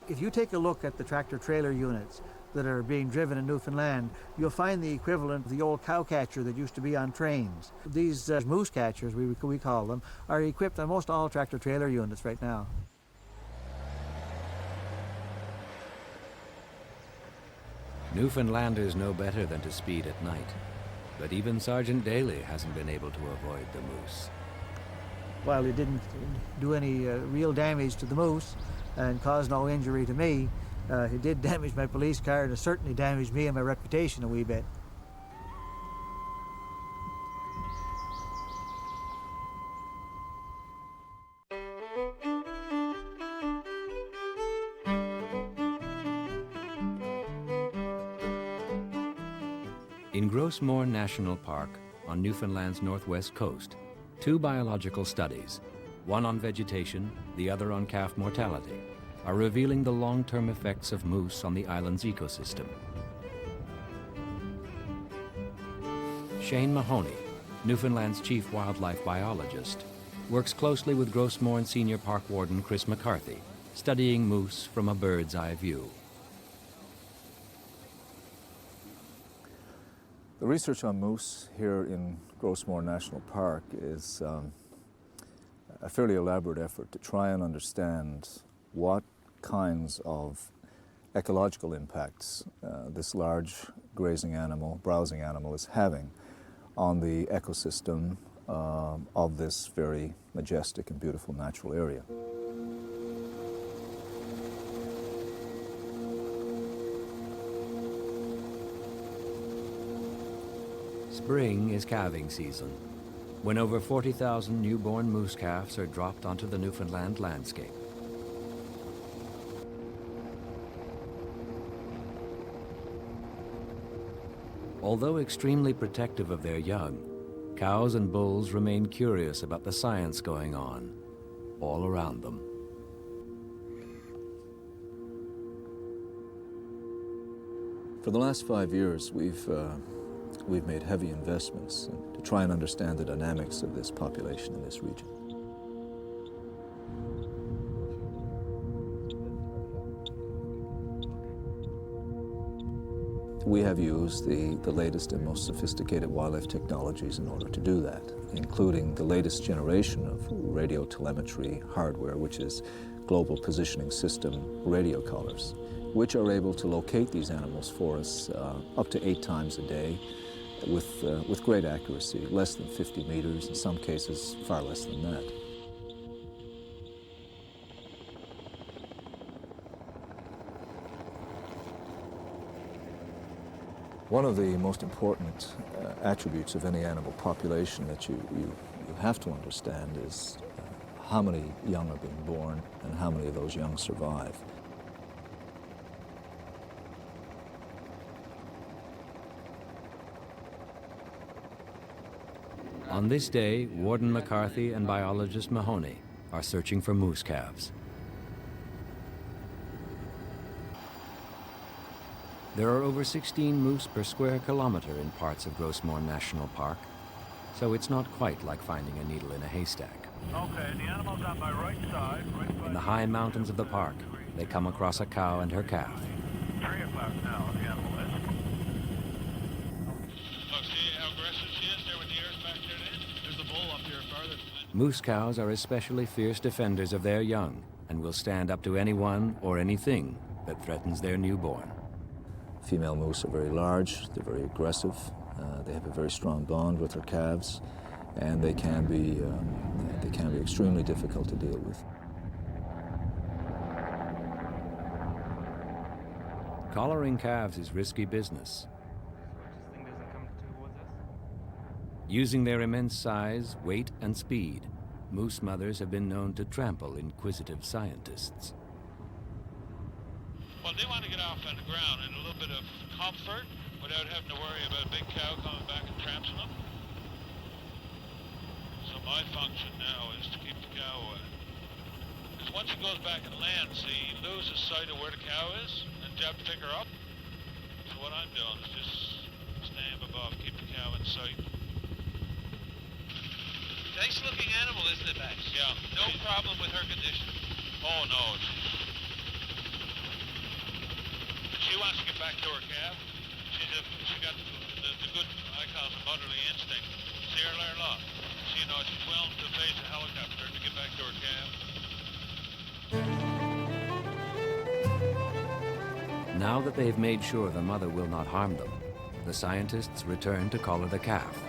If you take a look at the tractor-trailer units that are being driven in Newfoundland, you'll find the equivalent of the old cow catcher that used to be on trains. These moose catchers, we call them, are equipped on most all tractor-trailer units right now. Newfoundlanders know better than to speed at night, but even Sergeant Daly hasn't been able to avoid the moose. While it didn't do any real damage to the moose and caused no injury to me, it did damage my police car, and it certainly damaged me and my reputation a wee bit. In Grossmoor National Park, on Newfoundland's northwest coast, two biological studies, one on vegetation, the other on calf mortality, are revealing the long-term effects of moose on the island's ecosystem. Shane Mahoney, Newfoundland's chief wildlife biologist, works closely with Grossmoor Senior Park Warden Chris McCarthy, studying moose from a bird's eye view. The research on moose here in Grossmoor National Park is a fairly elaborate effort to try and understand what kinds of ecological impacts this large grazing animal, browsing animal, is having on the ecosystem of this very majestic and beautiful natural area. Spring is calving season, when over 40,000 newborn moose calves are dropped onto the Newfoundland landscape. Although extremely protective of their young, cows and bulls remain curious about the science going on all around them. For the last 5 years, we've made heavy investments to try and understand the dynamics of this population in this region. We have used the latest and most sophisticated wildlife technologies in order to do that, including the latest generation of radio telemetry hardware, which is Global Positioning System radio collars, which are able to locate these animals for us up to 8 times a day with great accuracy, less than 50 meters, in some cases far less than that. One of the most important attributes of any animal population that you have to understand is how many young are being born and how many of those young survive. On this day, Warden McCarthy and biologist Mahoney are searching for moose calves. There are over 16 moose per square kilometer in parts of Grossmoor National Park, so it's not quite like finding a needle in a haystack. Okay, the animal's on my right side. In the high mountains of the park, they come across a cow and her calf. 3 o'clock now, the animal is. Oh, see how aggressive she is there with the ears back there? There's a bull up here farther. Moose cows are especially fierce defenders of their young and will stand up to anyone or anything that threatens their newborn. Female moose are very large, they're very aggressive, they have a very strong bond with their calves, and they can be extremely difficult to deal with. Collaring calves is risky business. Using their immense size, weight, and speed, moose mothers have been known to trample inquisitive scientists. Well, Well, they want to get off on the ground in a little bit of comfort without having to worry about a big cow coming back and trampling them. So my function now is to keep the cow away. Because once he goes back and lands, he loses sight of where the cow is and you have to pick her up. So what I'm doing is just stand above, keep the cow in sight. Nice looking animal, isn't it, Max? Yeah. No problem with her condition. Oh, no. She wants to get back to her calf. She got the good, I call it, motherly instinct. See her learn off. She knows she's willing to face a helicopter to get back to her calf. Now that they've made sure the mother will not harm them, the scientists return to collar the calf.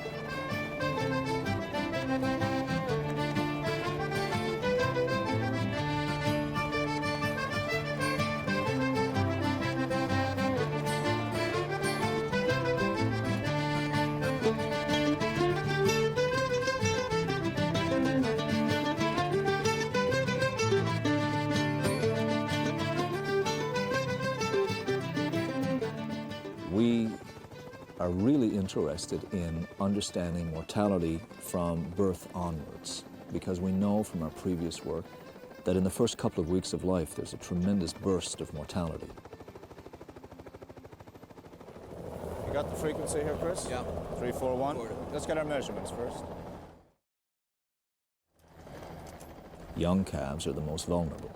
We are really interested in understanding mortality from birth onwards, because we know from our previous work that in the first couple of weeks of life there's a tremendous burst of mortality. You got the frequency here, Chris? Yeah. 341. Let's get our measurements first. Young calves are the most vulnerable.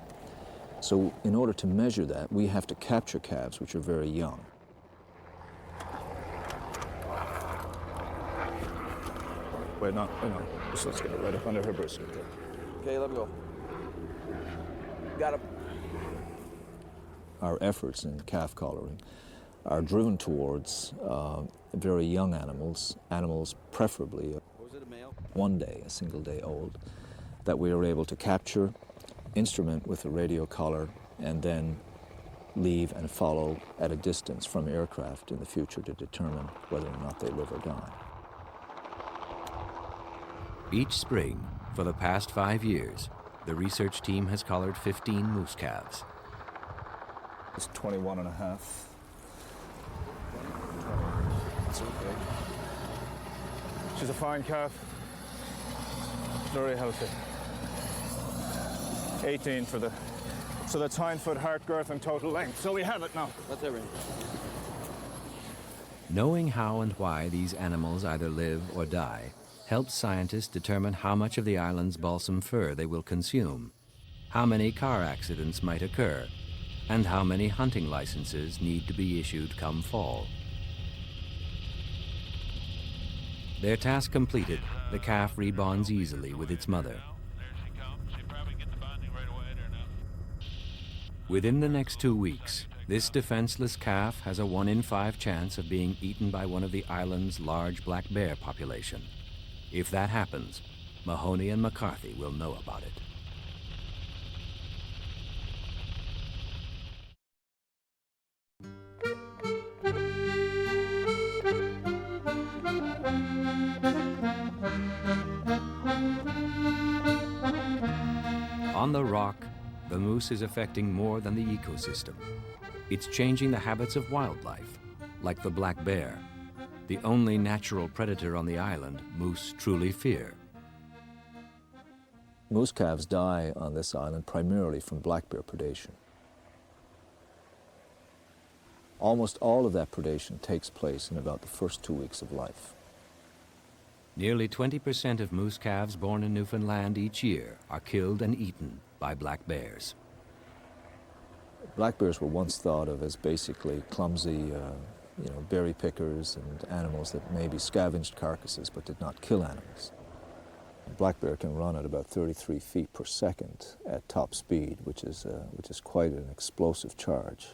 So in order to measure that, we have to capture calves which are very young. Wait, no. Just let's get it right up under her breast. Okay, let me go. Got him. Our efforts in calf collaring are driven towards very young animals preferably one day, a single day old, that we are able to capture, instrument with a radio collar, and then leave and follow at a distance from aircraft in the future to determine whether or not they live or die. Each spring, for the past 5 years, the research team has collared 15 moose calves. It's 21 and a half. It's okay. She's a fine calf. Very healthy. 18 for the... So that's hindfoot, heart girth, and total length. So we have it now. That's everything. Knowing how and why these animals either live or die helps scientists determine how much of the island's balsam fir they will consume, how many car accidents might occur, and how many hunting licenses need to be issued come fall. Their task completed, the calf rebonds easily with its mother. Within the next 2 weeks, this defenseless calf has a 1 in 5 chance of being eaten by one of the island's large black bear population. If that happens, Mahoney and McCarthy will know about it. On the rock, the moose is affecting more than the ecosystem. It's changing the habits of wildlife, like the black bear, the only natural predator on the island moose truly fear. Moose calves die on this island primarily from black bear predation. Almost all of that predation takes place in about the first 2 weeks of life. Nearly 20% of moose calves born in Newfoundland each year are killed and eaten by black bears. Black bears were once thought of as basically clumsy, berry pickers and animals that maybe scavenged carcasses but did not kill animals. A black bear can run at about 33 feet per second at top speed, which is quite an explosive charge.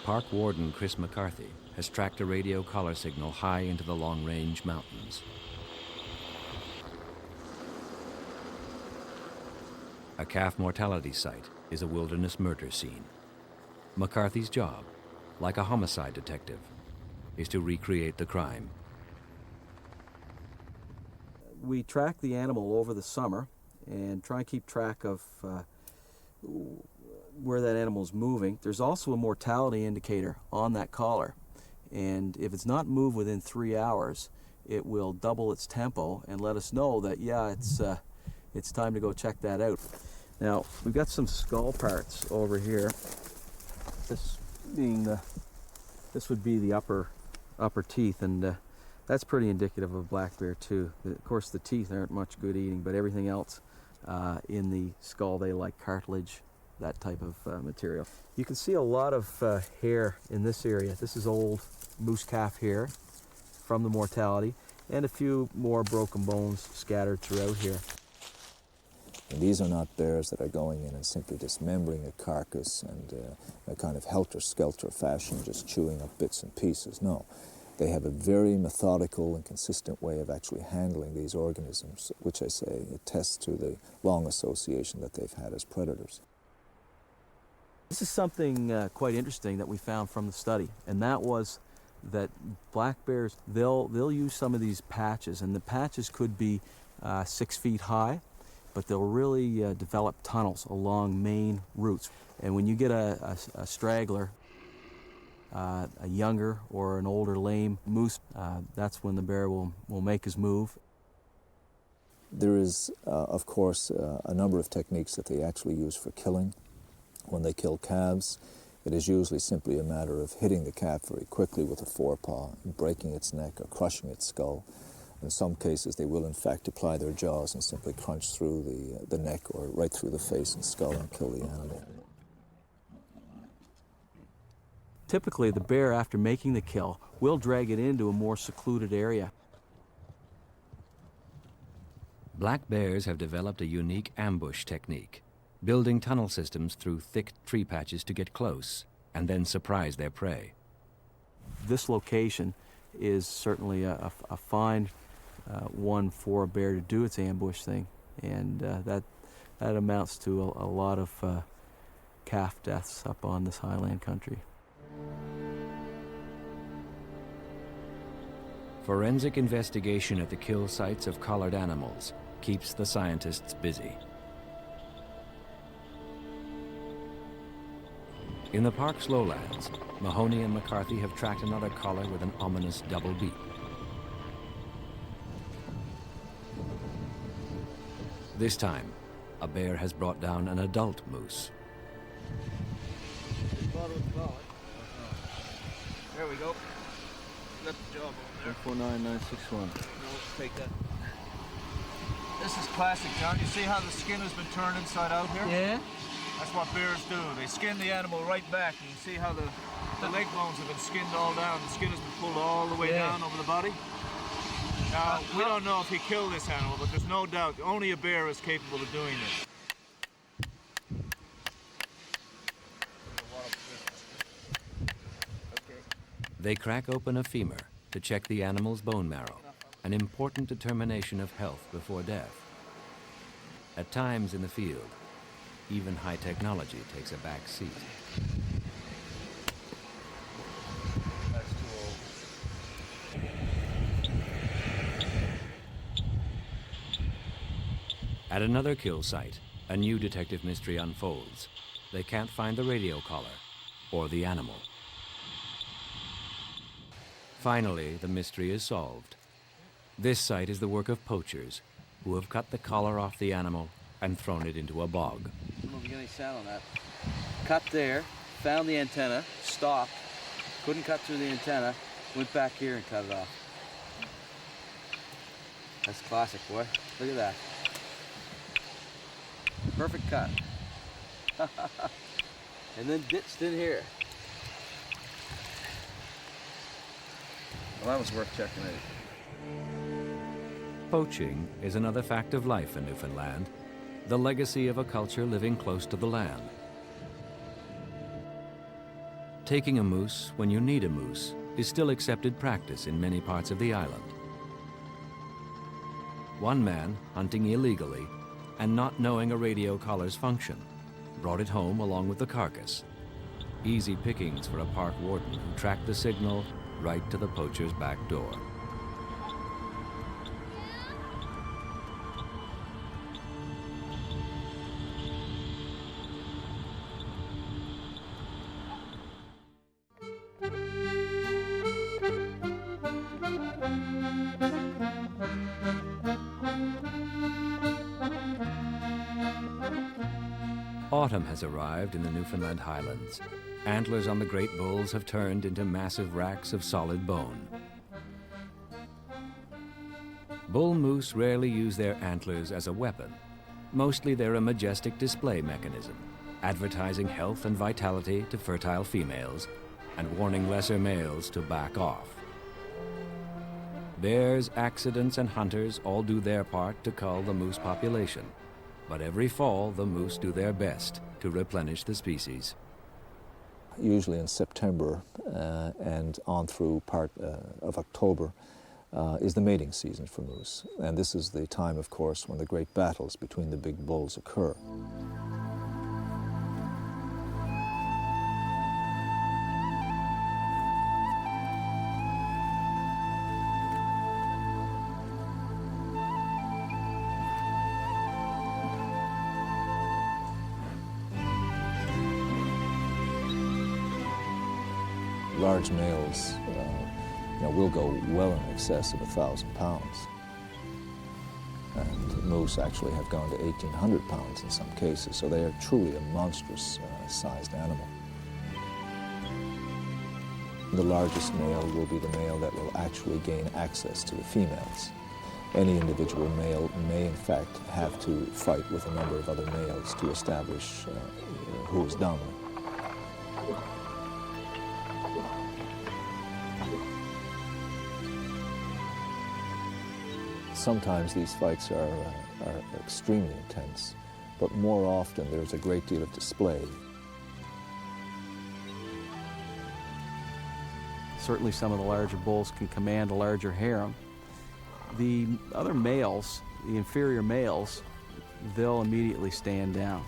Park warden Chris McCarthy has tracked a radio collar signal high into the long-range mountains. A calf mortality site is a wilderness murder scene. McCarthy's job, like a homicide detective, is to recreate the crime. We track the animal over the summer and try and keep track of where that animal is moving. There's also a mortality indicator on that collar, and if it's not moved within 3 hours, it will double its tempo and let us know that, yeah, it's time to go check that out. Now, we've got some skull parts over here. This would be the upper teeth, and that's pretty indicative of black bear too. Of course, the teeth aren't much good eating, but everything else in the skull, they like cartilage, that type of material. You can see a lot of hair in this area. This is old moose calf hair from the mortality, and a few more broken bones scattered throughout here. And these are not bears that are going in and simply dismembering a carcass and a kind of helter-skelter fashion, just chewing up bits and pieces. No, they have a very methodical and consistent way of actually handling these organisms, which I say attests to the long association that they've had as predators. This is something quite interesting that we found from the study, and that was that black bears, they'll use some of these patches, and the patches could be 6 feet high, but they'll really develop tunnels along main routes. And when you get a straggler, a younger or an older lame moose, that's when the bear will make his move. There is, of course, a number of techniques that they actually use for killing. When they kill calves, it is usually simply a matter of hitting the calf very quickly with a forepaw, breaking its neck or crushing its skull. In some cases, they will in fact apply their jaws and simply crunch through the neck or right through the face and skull and kill the animal. Typically, the bear, after making the kill, will drag it into a more secluded area. Black bears have developed a unique ambush technique, building tunnel systems through thick tree patches to get close and then surprise their prey. This location is certainly a fine one for a bear to do its ambush thing, and that amounts to a lot of calf deaths up on this highland country. Forensic investigation at the kill sites of collared animals keeps the scientists busy. In the park's lowlands, Mahoney and McCarthy have tracked another collar with an ominous double beat. This time, a bear has brought down an adult moose. There we go. Left the job on there. 49961. No, take that. This is classic, John. You see how the skin has been turned inside out here? Yeah. That's what bears do. They skin the animal right back. And you see how the leg bones have been skinned all down. The skin has been pulled all the way down over the body. Now, we don't know if he killed this animal, but there's no doubt only a bear is capable of doing this. They crack open a femur to check the animal's bone marrow, an important determination of health before death. At times in the field, even high technology takes a back seat. That's too old. At another kill site, a new detective mystery unfolds. They can't find the radio collar or the animal. Finally, the mystery is solved. This site is the work of poachers who have cut the collar off the animal and thrown it into a bog. I don't know if you get any sound on that. Cut there, found the antenna, stopped, couldn't cut through the antenna, went back here and cut it off. That's classic, boy. Look at that. Perfect cut. And then ditched in here. Well, that was worth checking out. Poaching is another fact of life in Newfoundland, the legacy of a culture living close to the land. taking a moose when you need a moose is still accepted practice in many parts of the island. One man, hunting illegally and not knowing a radio collar's function, brought it home along with the carcass. Easy pickings for a park warden who tracked the signal right to the poacher's back door. Autumn has arrived in the Newfoundland highlands. Antlers on the great bulls have turned into massive racks of solid bone. Bull moose rarely use their antlers as a weapon. Mostly they're a majestic display mechanism, advertising health and vitality to fertile females and warning lesser males to back off. Bears, accidents, and hunters all do their part to cull the moose population. But every fall, the moose do their best to replenish the species. Usually in September and on through part of October is the mating season for moose. And this is the time, of course, when the great battles between the big bulls occur. Large males will go well in excess of 1,000 pounds. And moose actually have gone to 1,800 pounds in some cases, so they are truly a monstrous sized animal. The largest male will be the male that will actually gain access to the females. Any individual male may in fact have to fight with a number of other males to establish who is dominant. Sometimes these fights are extremely intense, but more often there's a great deal of display. Certainly some of the larger bulls can command a larger harem. The other males, the inferior males, they'll immediately stand down.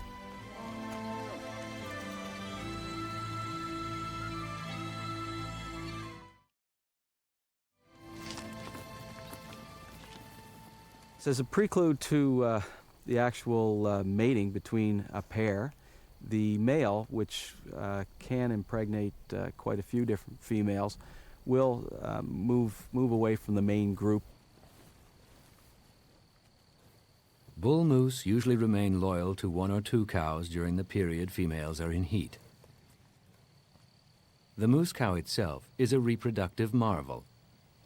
So as a prelude to the actual mating between a pair, the male, which can impregnate quite a few different females, will move away from the main group. Bull moose usually remain loyal to one or two cows during the period females are in heat. The moose cow itself is a reproductive marvel.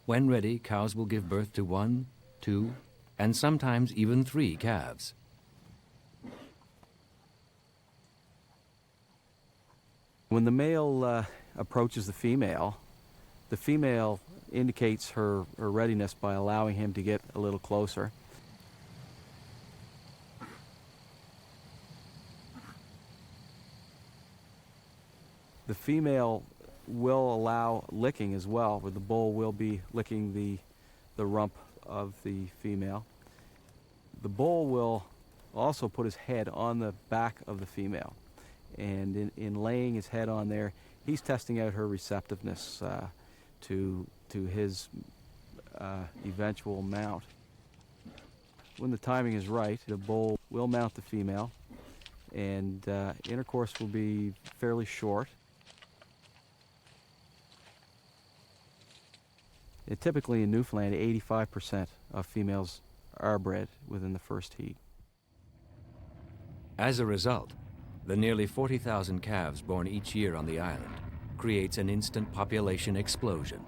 When ready, cows will give birth to 1, 2, and sometimes even 3 calves. When the male approaches the female indicates her readiness by allowing him to get a little closer. The female will allow licking as well, where the bull will be licking the rump of the female. The bull will also put his head on the back of the female, and in laying his head on there, he's testing out her receptiveness to his eventual mount. When the timing is right, the bull will mount the female, and intercourse will be fairly short. And typically in Newfoundland, 85% of females are bred within the first heat. As a result, the nearly 40,000 calves born each year on the island creates an instant population explosion.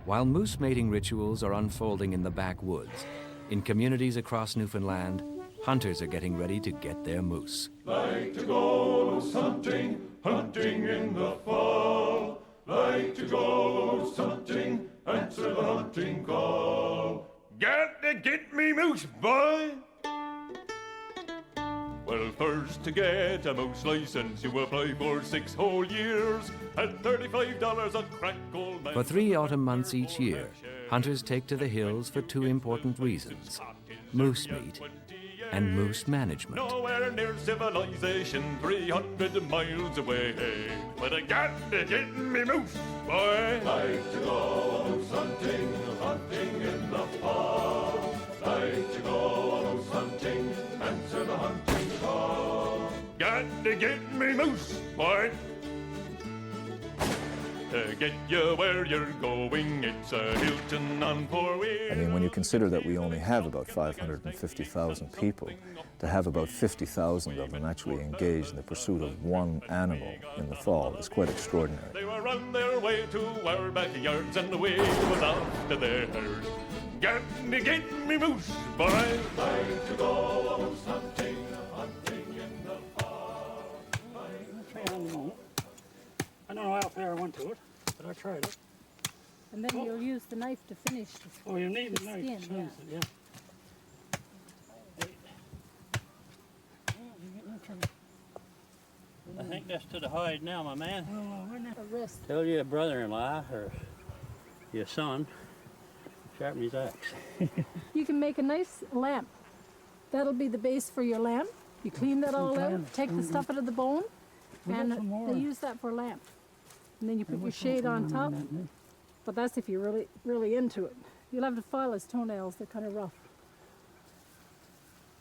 While moose mating rituals are unfolding in the backwoods, in communities across Newfoundland, hunters are getting ready to get their moose. Like to go hunting, hunting in the fall. Like to go hunting, answer the hunting call. Got to get me moose, boy. Well, Well, first to get a moose license, you apply for 6 whole years at $35 a crack gold man. For 3 autumn months each year, hunters take to the hills for 2 important reasons: moose meat and moose management. Nowhere near civilization, 300 miles away. But I got to get me moose, boy. Like to go moose hunting, hunting in the fall. Like to go moose hunting, answer the hunting call. Got to get me moose, boy. To get you where you're going, it's a Hilton on 4-wheel. I mean, when you consider that we only have about 550,000 people, to have about 50,000 of them actually engaged in the pursuit of one animal in the fall is quite extraordinary. They were on their way to our backyards and the way was off to theirs. Get me moose, boy. Like to go moose hunting, hunting in the fall. I don't know how far I went to it, but I tried it. And then you'll use the knife to finish the Oh, you need the knife. skin, yeah. I think that's to the hide now, my man. A wrist. Tell your brother-in-law or your son, sharpen his axe. You can make a nice lamp. That'll be the base for your lamp. You clean that all out, take the stuff out of the bone, and they use that for a lamp. And then you put your shade on top. But that's if you're really, really into it. You'll have to file his toenails, they're kind of rough.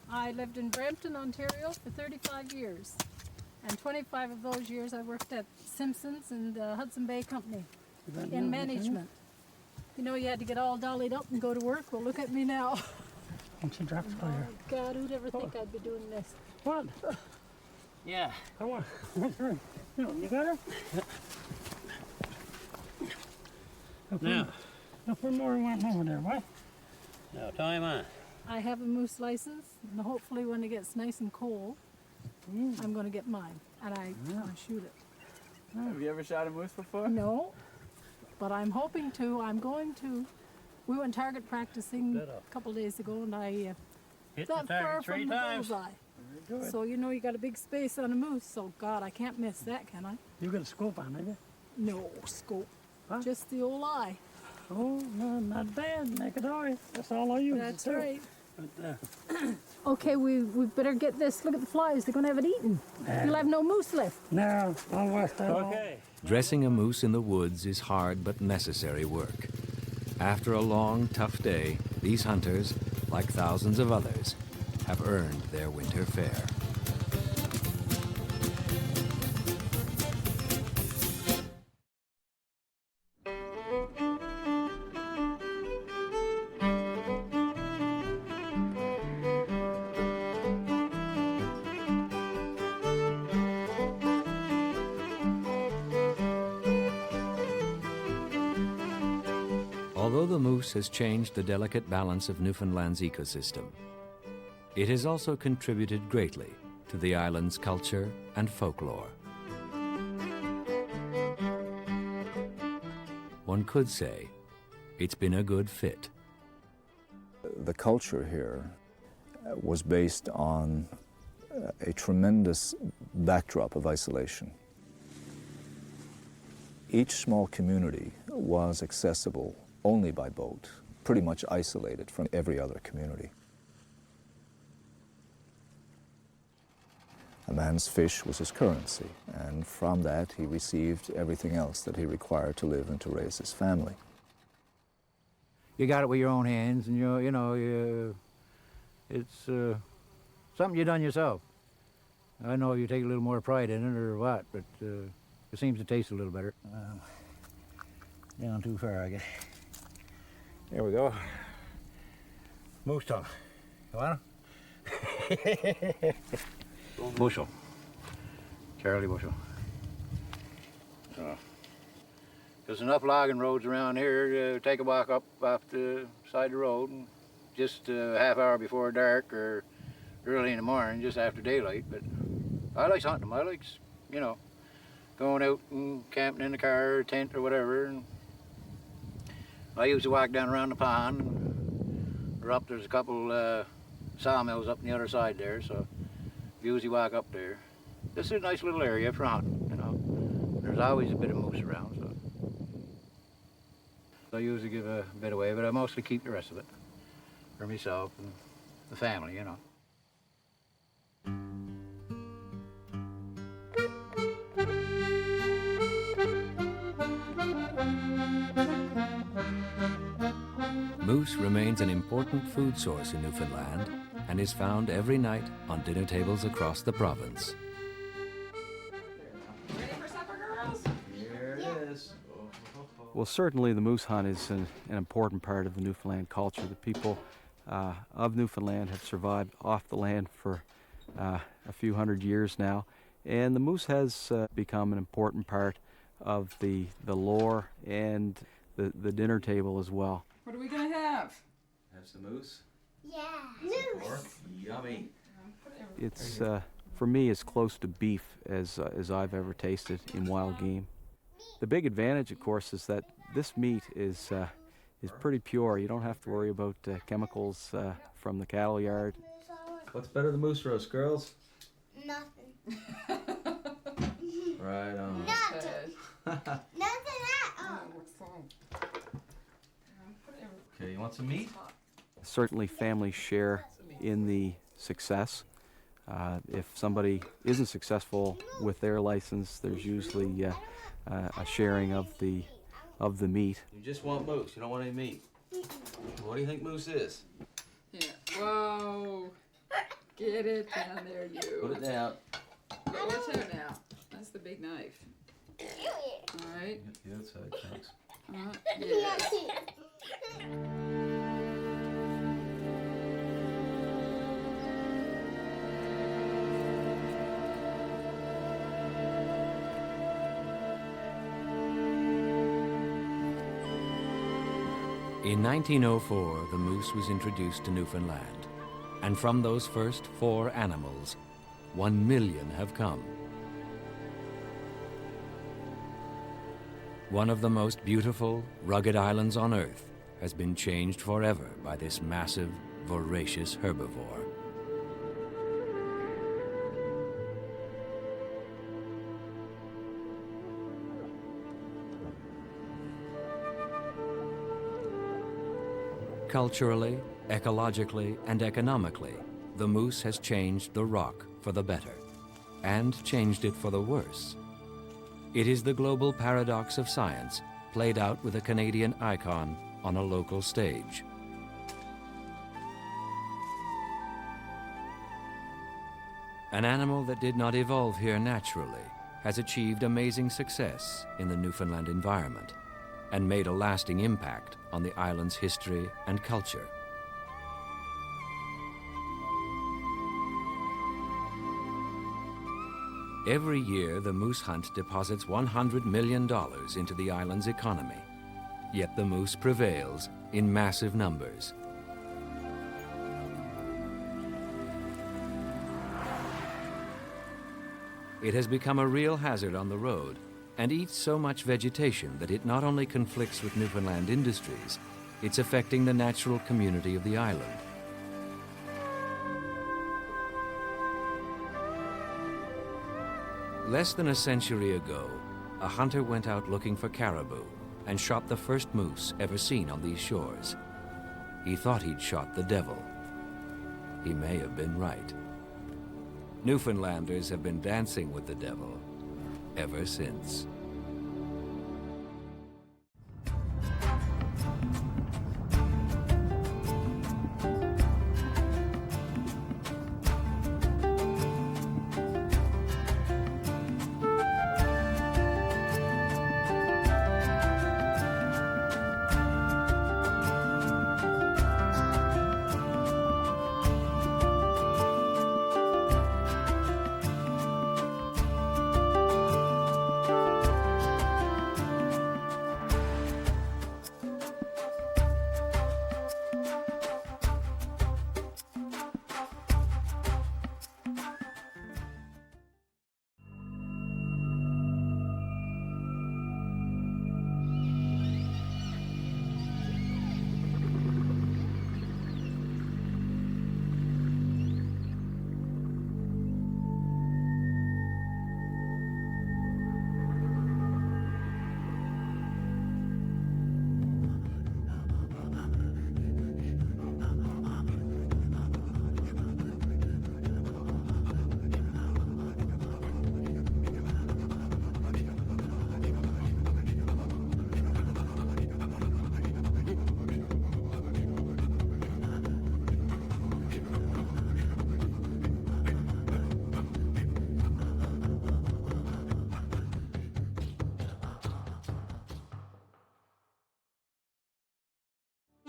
I lived in Brampton, Ontario for 35 years. And 25 of those years I worked at Simpson's and the Hudson Bay Company in management. You know, you had to get all dollied up and go to work. Well, look at me now. What's the draft for you? God, who'd ever think I'd be doing this? What? Yeah. Come on. You got her? Now. Nothing more went over there, what? Now, tie him on. I have a moose license, and hopefully when it gets nice and cold, I'm going to get mine, and I shoot it. Have you ever shot a moose before? No, but I'm hoping to. I'm going to. We went target practicing a couple days ago, and I hit not the far target from 3 the times. bullseye. Very good. So you know you got a big space on a moose. So God, I can't miss that, can I? You got a scope on, have you? No scope, just the old eye. Oh, no, not bad. Naked eye. That's all I use. That's too. right. But, Okay, we better get this. Look at the flies. They're going to have it eaten. You'll have no moose left. No, I'll wash that. Okay. Dressing a moose in the woods is hard but necessary work. After a long, tough day, these hunters, like thousands of others, have earned their winter fare. Although the moose has changed the delicate balance of Newfoundland's ecosystem, it has also contributed greatly to the island's culture and folklore. One could say it's been a good fit. The culture here was based on a tremendous backdrop of isolation. Each small community was accessible only by boat, pretty much isolated from every other community. A man's fish was his currency, and from that he received everything else that he required to live and to raise his family. You got it with your own hands, and it's something you done yourself. I don't know if you take a little more pride in it or what, but it seems to taste a little better. Down too far, I guess. There we go. Moose tongue. You want it? Bushel. Charlie Bushel. There's enough logging roads around here to take a walk up off the side of the road, and just a half hour before dark or early in the morning, just after daylight. But I like hunting them. I like, going out and camping in the car or tent or whatever. And I used to walk down around the pond, or up, there's a couple sawmills up on the other side there, so usually walk up there. This is a nice little area front, you know. There's always a bit of moose around, so. I usually give a bit away, but I mostly keep the rest of it for myself and the family, you know. Moose remains an important food source in Newfoundland and is found every night on dinner tables across the province. Ready for supper, girls? Here it is. Well, certainly the moose hunt is an important part of the Newfoundland culture. The people of Newfoundland have survived off the land for a few hundred years now, and the moose has become an important part of the lore and the dinner table as well. What are we gonna have? Have some moose? Yeah. Pork? Yummy. It's for me as close to beef as I've ever tasted in wild game. The big advantage, of course, is that this meat is pretty pure. You don't have to worry about chemicals from the cattle yard. What's better than moose roast, girls? Nothing. Right on. Nothing at all. Okay, you want some meat? Certainly families share in the success. If somebody isn't successful with their license, there's usually a sharing of the meat. You just want moose. You don't want any meat. What do you think moose is? Yeah. Whoa. Get it down there, you. Put it down. Watch out now. That's the big knife. All right. Get the outside chunks. Yes. In 1904, the moose was introduced to Newfoundland, and from those first 4 animals, 1 million have come. One of the most beautiful, rugged islands on Earth has been changed forever by this massive, voracious herbivore. Culturally, ecologically, and economically, the moose has changed the rock for the better, and changed it for the worse. It is the global paradox of science, played out with a Canadian icon on a local stage. An animal that did not evolve here naturally has achieved amazing success in the Newfoundland environment and made a lasting impact on the island's history and culture. Every year, the moose hunt deposits $100 million into the island's economy. Yet the moose prevails in massive numbers. It has become a real hazard on the road and eats so much vegetation that it not only conflicts with Newfoundland industries, it's affecting the natural community of the island. Less than a century ago, a hunter went out looking for caribou and shot the first moose ever seen on these shores. He thought he'd shot the devil. He may have been right. Newfoundlanders have been dancing with the devil ever since.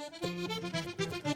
Nothing.